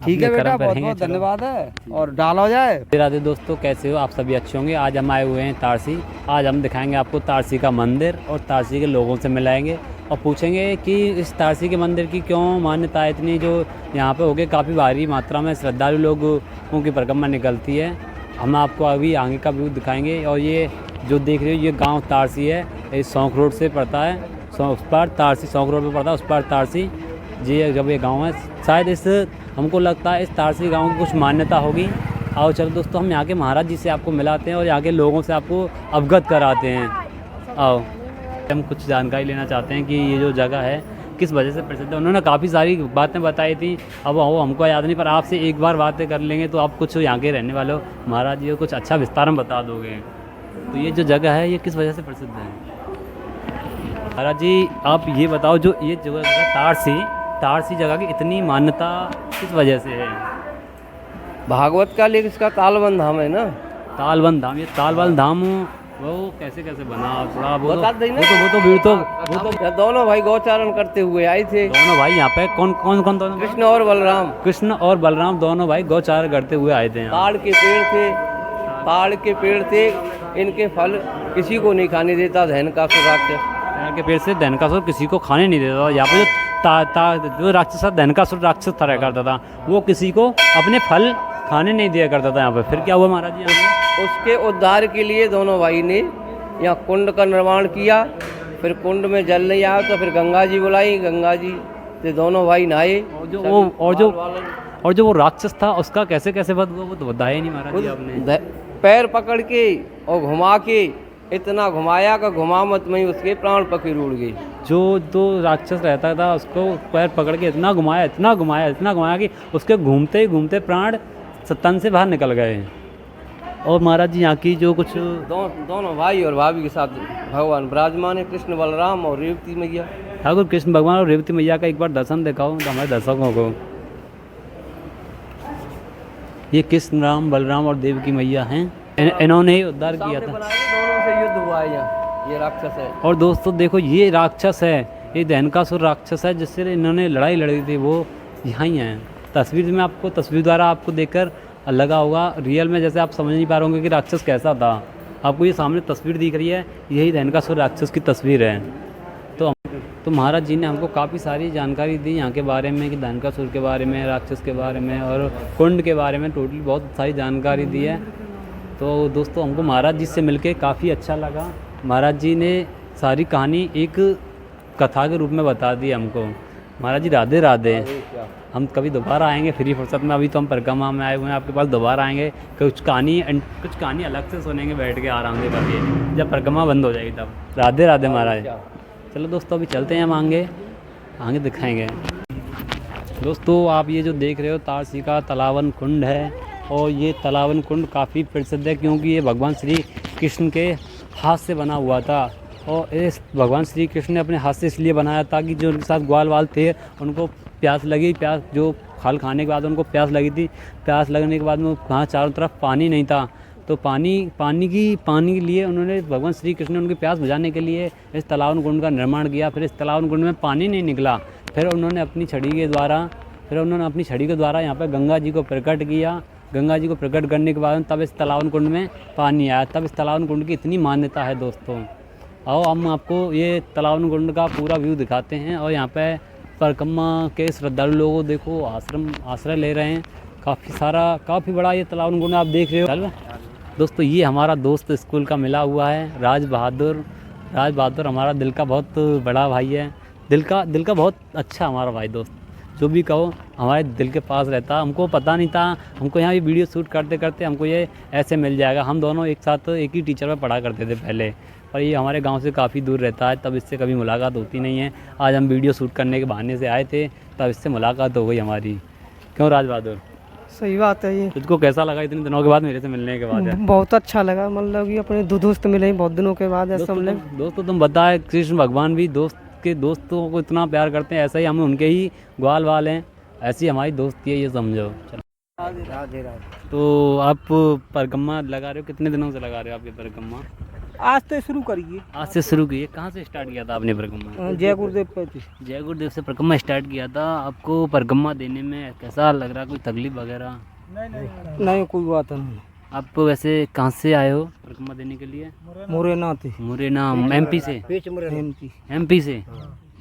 Speaker 3: ठीक है
Speaker 2: अपने
Speaker 3: बेटा,
Speaker 2: कर्म पे
Speaker 3: बहुत
Speaker 2: रहेंगे,
Speaker 3: बहुत
Speaker 2: चलो।
Speaker 3: धन्यवाद है। और डालो जाए।
Speaker 2: राधे राधे दोस्तों, कैसे हो आप सभी? अच्छे होंगे। आज हम आए हुए हैं तारसी। आज हम दिखाएंगे आपको तारसी का मंदिर और तारसी के लोगों से मिलाएंगे और पूछेंगे कि इस तारसी के मंदिर की क्यों मान्यता है इतनी, जो यहाँ पे हो गए काफ़ी भारी मात्रा में श्रद्धालु लोगों की परिक्रमा निकलती है। हम आपको अभी आगे का व्यू दिखाएंगे। और ये जो देख रहे हो ये गाँव तारसी है, ये सौंख रोड से पड़ता है, उस पार तारसी, सौंख रोड पर पड़ता है, उस पार तारसी जी जब ये गाँव है। शायद इस हमको लगता है इस तारसी गांव की कुछ मान्यता होगी। आओ चलो दोस्तों, हम यहाँ के महाराज जी से आपको मिलाते हैं और यहाँ के लोगों से आपको अवगत कराते हैं। आओ, हम कुछ जानकारी लेना चाहते हैं कि ये जो जगह है किस वजह से प्रसिद्ध है। उन्होंने काफ़ी सारी बातें बताई थी, अब वो हमको याद नहीं, पर आपसे एक बार बातें कर लेंगे तो आप कुछ यहाँ के रहने वाले हो, महाराज जी को कुछ अच्छा विस्तार में बता दोगे। तो ये जो जगह है ये किस वजह से प्रसिद्ध है? महाराज जी आप ये बताओ, जो ये जगह तारसी जगह की इतनी मान्यता किस वजह से है?
Speaker 9: भागवत का लेकिन इसका तालबंद धाम है ना।
Speaker 2: तालबंद धाम, ये तालबंद धाम वो कैसे कैसे बना थोड़ा
Speaker 9: बता दें ना।
Speaker 2: वो तो भीड़ तो
Speaker 9: दोनों भाई गौचारण करते हुए आए थे।
Speaker 2: दोनों भाई यहाँ पे कौन कौन कौन दोनों?
Speaker 9: कृष्ण और बलराम।
Speaker 2: कृष्ण और बलराम दोनों भाई गौचारण करते हुए आए थे यहाँ।
Speaker 9: ताड़ के पेड़ थे, ताड़ के पेड़ थे, इनके फल किसी को नहीं खाने देता धैनकासुर राक्षस।
Speaker 2: ताड़ के पेड़ से धैनकासुर किसी को खाने नहीं देता। यहाँ पे जो राक्षस था, धैनकासुर राक्षस था करता था, वो किसी को अपने फल खाने नहीं दिया करता था यहाँ पे। फिर क्या हुआ महाराज जी यहाँ पे?
Speaker 9: उसके उद्धार के लिए दोनों भाई ने यहाँ कुंड का निर्माण किया। फिर कुंड में जल नहीं आया तो फिर गंगा जी बुलाई, गंगा जी से दोनों भाई नहाए।
Speaker 2: और जो वो राक्षस था उसका कैसे कैसे वध हुआ वो तो बताया नहीं महाराज जी आपने।
Speaker 9: पैर पकड़ के और घुमा के इतना घुमाया का घुमा मत में उसके प्राण पखेर उड़ गए।
Speaker 2: जो राक्षस रहता था उसको पैर पकड़ के इतना घुमाया कि उसके घूमते ही घूमते प्राण तन से बाहर निकल गए। और महाराज जी यहाँ की जो कुछ
Speaker 9: दोनों भाई और भाभी के साथ भगवान विराजमान है, कृष्ण बलराम और रेवती मैया।
Speaker 2: ठाकुर कृष्ण भगवान और रेवती मैया का एक बार दर्शन दिखाओ तो हमारे दर्शकों को। ये कृष्ण राम बलराम और देव की मैया हैं, इन्होंने ही उद्धार किया था।
Speaker 9: दोनों से युद्ध हुआ है यहाँ, ये राक्षस है।
Speaker 2: और दोस्तों देखो ये राक्षस है, ये धैनकासुर राक्षस है जिससे इन्होंने लड़ाई लड़ी थी, वो यहाँ ही है। तस्वीर में आपको, तस्वीर द्वारा आपको देखकर लगा होगा रियल में जैसे आप समझ नहीं पा रहे होंगे कि राक्षस कैसा था। आपको ये सामने तस्वीर दिख रही है, यही धैनकासुर राक्षस की तस्वीर है। तो महाराज जी ने हमको काफ़ी सारी जानकारी दी यहाँ के बारे में, कि धैनकासुर के बारे में, राक्षस के बारे में और कुंड के बारे में, टोटली बहुत सारी जानकारी दी है। तो दोस्तों हमको महाराज जी से मिलके काफ़ी अच्छा लगा। महाराज जी ने सारी कहानी एक कथा के रूप में बता दी हमको। महाराज जी राधे राधे। हम कभी दोबारा आएंगे फ्री फुर्सत में, अभी तो हम परिक्रमा में आए हुए हैं, आपके पास दोबारा आएंगे, कुछ कहानी अलग से सुनेंगे बैठ के आराम से कभी, जब परिक्रमा बंद हो जाएगी तब। राधे राधे महाराज। चलो दोस्तों अभी चलते हैं, हम आगे दिखाएंगे। दोस्तों आप ये जो देख रहे हो तारसी का तलावन कुंड है, और ये तलावन कुंड काफ़ी प्रसिद्ध है क्योंकि ये भगवान श्री कृष्ण के हाथ से बना हुआ था। और इस भगवान श्री कृष्ण ने अपने हाथ से इसलिए बनाया ताकि जो उनके साथ ग्वाल वाल थे उनको प्यास लगी, जो फल खाने के बाद उनको प्यास लगी थी। प्यास लगने के बाद में वहाँ चारों तरफ पानी नहीं था, तो पानी के लिए उन्होंने, भगवान श्री कृष्ण ने उनकी प्यास बुझाने के लिए इस तलावन कुंड का निर्माण किया। फिर इस तलावन कुंड में पानी नहीं निकला, फिर उन्होंने अपनी छड़ी के द्वारा यहाँ पर गंगा जी को प्रकट किया। गंगा जी को प्रकट करने के बाद तब इस तलावन कुंड में पानी आया। तब इस तलावन कुंड की इतनी मान्यता है दोस्तों। आओ हम आपको ये तलावन कुंड का पूरा व्यू दिखाते हैं। और यहाँ पे परिक्रमा के श्रद्धालु लोगों देखो आश्रय ले रहे हैं। काफ़ी बड़ा ये तलावन कुंड आप देख रहे हो। दोस्तों ये हमारा दोस्त स्कूल का मिला हुआ है, राज बहादुर हमारा दिल का बहुत बड़ा भाई है, दिल का बहुत अच्छा हमारा भाई दोस्त। जो भी कहो हमारे दिल के पास रहता। हमको पता नहीं था, हमको यहाँ भी वीडियो शूट करते करते हमको ये ऐसे मिल जाएगा। हम दोनों एक साथ एक ही टीचर में पढ़ा करते थे पहले, पर ये हमारे गांव से काफ़ी दूर रहता है, तब इससे कभी मुलाकात होती नहीं है। आज हम वीडियो शूट करने के बहाने से आए थे, तब इससे मुलाकात हो गई हमारी। क्यों राज बहादुर?
Speaker 10: सही बात है ये।
Speaker 2: तुझको कैसा लगा इतने दिनों के बाद मेरे से मिलने के बाद?
Speaker 10: बहुत अच्छा लगा, मतलब कि अपने दो दोस्त मिले बहुत दिनों के बाद ऐसा हम लोग।
Speaker 2: दोस्तों तुम बताए, कृष्ण भगवान भी दोस्तों को इतना प्यार करते हैं, ऐसा ही हम उनके ही ग्वाल वाल हैं, ऐसी हमारी दोस्ती है, ये समझो।
Speaker 3: राधे राधे।
Speaker 2: तो आप परिक्रमा लगा रहे हो, कितने दिनों से लगा रहे हो आपके परिक्रमा?
Speaker 10: आज से शुरू करिए।
Speaker 2: आज से शुरू किए। कहाँ से स्टार्ट किया था आपने परिक्रमा?
Speaker 10: जय गुरुदेव पे।
Speaker 2: जय गुरुदेव से परिक्रमा स्टार्ट किया था। आपको परिक्रमा देने में कैसा लग रहा, कोई तकलीफ वगैरह?
Speaker 10: नहीं कोई बात नहीं।
Speaker 2: आप वैसे कहाँ से आए हो परिक्रमा देने के लिए?
Speaker 10: मुरैना
Speaker 2: एमपी से? एमपी से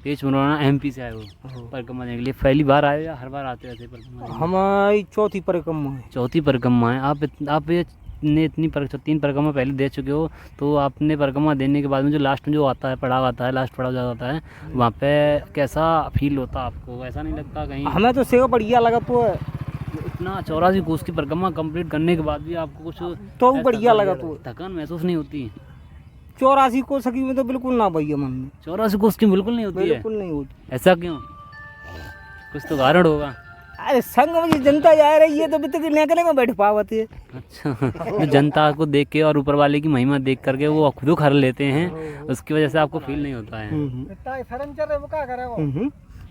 Speaker 2: पेच मुरैना एमपी से आए हो परिक्रमा देने के लिए। पहली बार आए या हर बार आते रहते परिक्रमा?
Speaker 10: हमारी चौथी परिक्रमा है।
Speaker 2: चौथी परिक्रमा है। आप ने 3 परिक्रमा पहले दे चुके हो, तो आपने परिक्रमा देने के बाद में जो लास्ट में जो आता है पड़ाव आता है, लास्ट पड़ाव जाता है, वहाँ पे कैसा फील होता है आपको? ऐसा नहीं लगता कहीं?
Speaker 10: हमें तो सेवा बढ़िया लगा। तो
Speaker 2: इतना 84 कोस की परिक्रमा कंप्लीट करने के बाद भी आपको कुछ
Speaker 10: तो बढ़िया लगा? तो
Speaker 2: थकान महसूस नहीं होती?
Speaker 10: 84 कोस की में तो बिल्कुल ना भैया मन में।
Speaker 2: 84 कोस की बिल्कुल नहीं होती है?
Speaker 10: बिल्कुल नहीं होती।
Speaker 2: ऐसा क्यों? कुछ तो कारण होगा।
Speaker 10: अरे संग में जनता जा रही है तो भी तक निकले में बैठ पावती है।
Speaker 2: अच्छा जो जनता को देख के और ऊपर वाले की महिमा देख करके वो दुख हर लेते हैं, उसकी वजह से आपको फील नहीं होता है।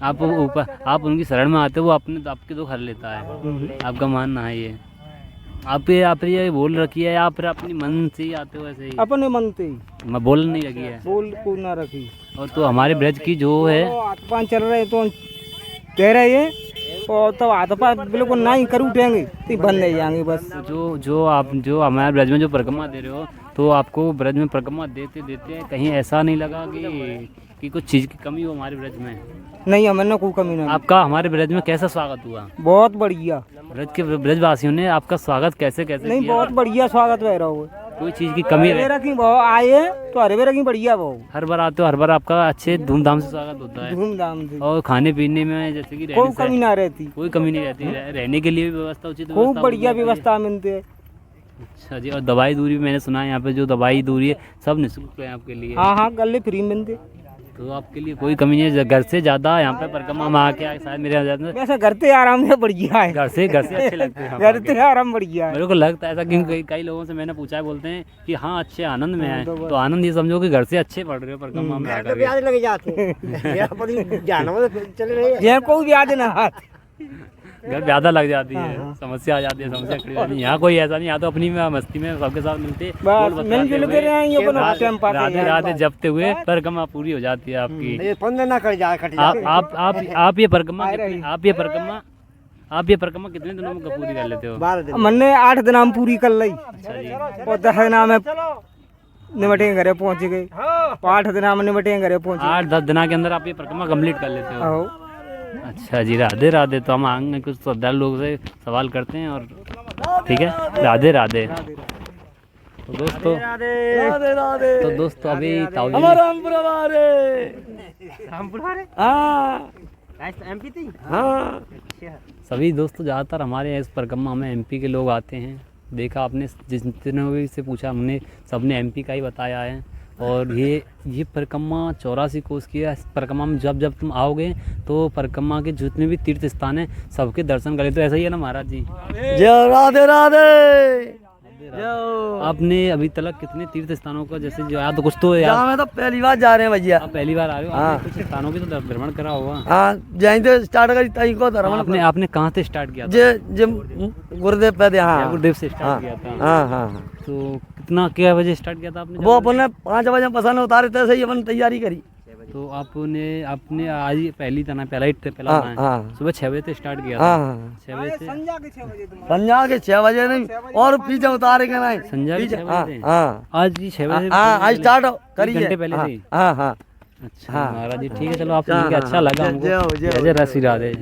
Speaker 2: आप उनकी शरण में आते हो, वो आपके दुख हर लेता है, आपका मानना है ये? आप ये बोल रखी है या फिर अपनी मन से ही आते हो ऐसे ही?
Speaker 10: अपने मन से ही
Speaker 2: मैं बोल नहीं लगी है।
Speaker 10: बोल को ना रखी।
Speaker 2: और तो हमारे ब्रज की जो है
Speaker 10: तो हाथ पाँव चल रहे तो कह रहे हैं और तब हाथ पाँव बिल्कुल ना ही कर उठेंगे तो बंद नहीं जाएंगे बस।
Speaker 2: जो हमारे ब्रज में जो परिक्रमा दे रहे हो, तो आपको ब्रज में परिक्रमा देते देते कहीं ऐसा नहीं लगा कि कुछ चीज़ की कमी हो हमारे ब्रज में?
Speaker 10: नहीं, हमें ना कोई कमी नहीं।
Speaker 2: आपका हमारे ब्रज में कैसा स्वागत हुआ?
Speaker 10: बहुत बढ़िया।
Speaker 2: ब्रजवासियों ने आपका स्वागत कैसे
Speaker 10: नहीं
Speaker 2: किया?
Speaker 10: बहुत बढ़िया स्वागत हो रहा हो।
Speaker 2: कोई चीज़ की कमी
Speaker 10: हरे रखी भाव आए तो हरे रखी बढ़िया भाव।
Speaker 2: हर बार आते हो, हर बार आपका अच्छे धूमधाम से स्वागत होता है?
Speaker 10: धूमधाम से।
Speaker 2: और खाने पीने में जैसे कि
Speaker 10: कोई कमी ना रहती।
Speaker 2: कोई कमी नहीं रहती, रहने के लिए भी व्यवस्था उचित
Speaker 10: खूब बढ़िया व्यवस्था मिलती है।
Speaker 2: अच्छा जी। और दवाई दूरी मैंने सुना है यहाँ पे जो दवाई दूरी है सब निःशुल्क है आपके लिए?
Speaker 10: हाँ गले फ्री मिलते।
Speaker 2: तो आपके लिए कोई कमी नहीं है? घर से ज़्यादा यहाँ पे परिक्रमा में आके शायद मेरे
Speaker 10: वैसे घर से आराम से बढ़िया है।
Speaker 2: घर से अच्छे लगते हैं
Speaker 10: घर से आराम बढ़िया है।
Speaker 2: मेरे को लगता है ऐसा, क्योंकि कई लोगों से मैंने पूछा है, बोलते हैं कि हाँ अच्छे आनंद में है। तो आनंद ये समझो कि घर से अच्छे पढ़ रहे हो परिक्रमा में आकर के।
Speaker 10: लग जाते हैं कोई ब्याज ना
Speaker 2: घर ज़्यादा लग जाती है, समस्या आ जाती है, समस्या खड़ी जाती है। यहाँ कोई ऐसा नहीं, यहाँ तो अपनी मस्ती में सबके साथ मिलते राधे राधे जपते हुए परिक्रमा पूरी हो जाती है आपकी। आप ये परिक्रमा कितने दिनों में पूरी कर लेते हो?
Speaker 10: मैंने 8 दिन में पूरी कर ली।
Speaker 2: अच्छा जी।
Speaker 10: और 10 दिन में निमटे घरे पहुँच गए। 8 दिन में निमटे घरे पहुँचे।
Speaker 2: 8-10 दिन के अंदर आप ये परिक्रमा कंप्लीट कर लेते हो? अच्छा जी। राधे राधे। तो हम आएंगे कुछ श्रद्धालु लोगों से सवाल करते हैं और ठीक है। राधे राधे। तो दोस्तों अभी सभी दोस्तों ज़्यादातर हमारे इस परिक्रमा में एमपी के लोग आते हैं। देखा आपने, जितने भी से पूछा हमने सबने एमपी का ही बताया है। और ये परिक्रमा 84 कोस की है। इस परिक्रमा में जब तुम आओगे तो परिक्रमा के जितने भी तीर्थ स्थान हैं सबके दर्शन करें। तो ऐसा ही है ना महाराज जी?
Speaker 3: जय राधे राधे।
Speaker 2: आपने अभी तक कितने तीर्थ स्थानों का जैसे जो याद कुछ तो याद?
Speaker 3: मैं तो पहली बार जा रहे हैं भैया।
Speaker 2: आप पहली बार आ रहे हो? आपने कुछ स्थानों की तो भ्रमण करा होगा?
Speaker 3: हाँ जहीं से स्टार्ट करी तहीं को भ्रमण।
Speaker 2: आपने कहाँ से स्टार्ट किया था?
Speaker 3: गुरुदेव पे। हाँ
Speaker 2: गुरुदेव से स्टार्ट किया था।
Speaker 3: हाँ।
Speaker 2: तो कितना क्या बजे स्टार्ट किया था आपने?
Speaker 3: वो अपने 5 बजे पसंद उतारे थे, सही अपन तैयारी करी।
Speaker 2: तो आपने आज पहला सुबह 6 बजे से स्टार्ट किया था? 6 बजे से
Speaker 3: संजा के 6 बजे नहीं और पीछे उतारे के नहीं।
Speaker 2: संजा के 6 बजे?
Speaker 3: हाँ
Speaker 2: आज जी 6 बजे?
Speaker 3: आज स्टार्ट करिए
Speaker 2: घंटे पहले से?
Speaker 3: हाँ।
Speaker 2: अच्छा महाराज जी ठीक है, चलो आप मिलके अच्छा लगा हमको। जय जय श्री राधे।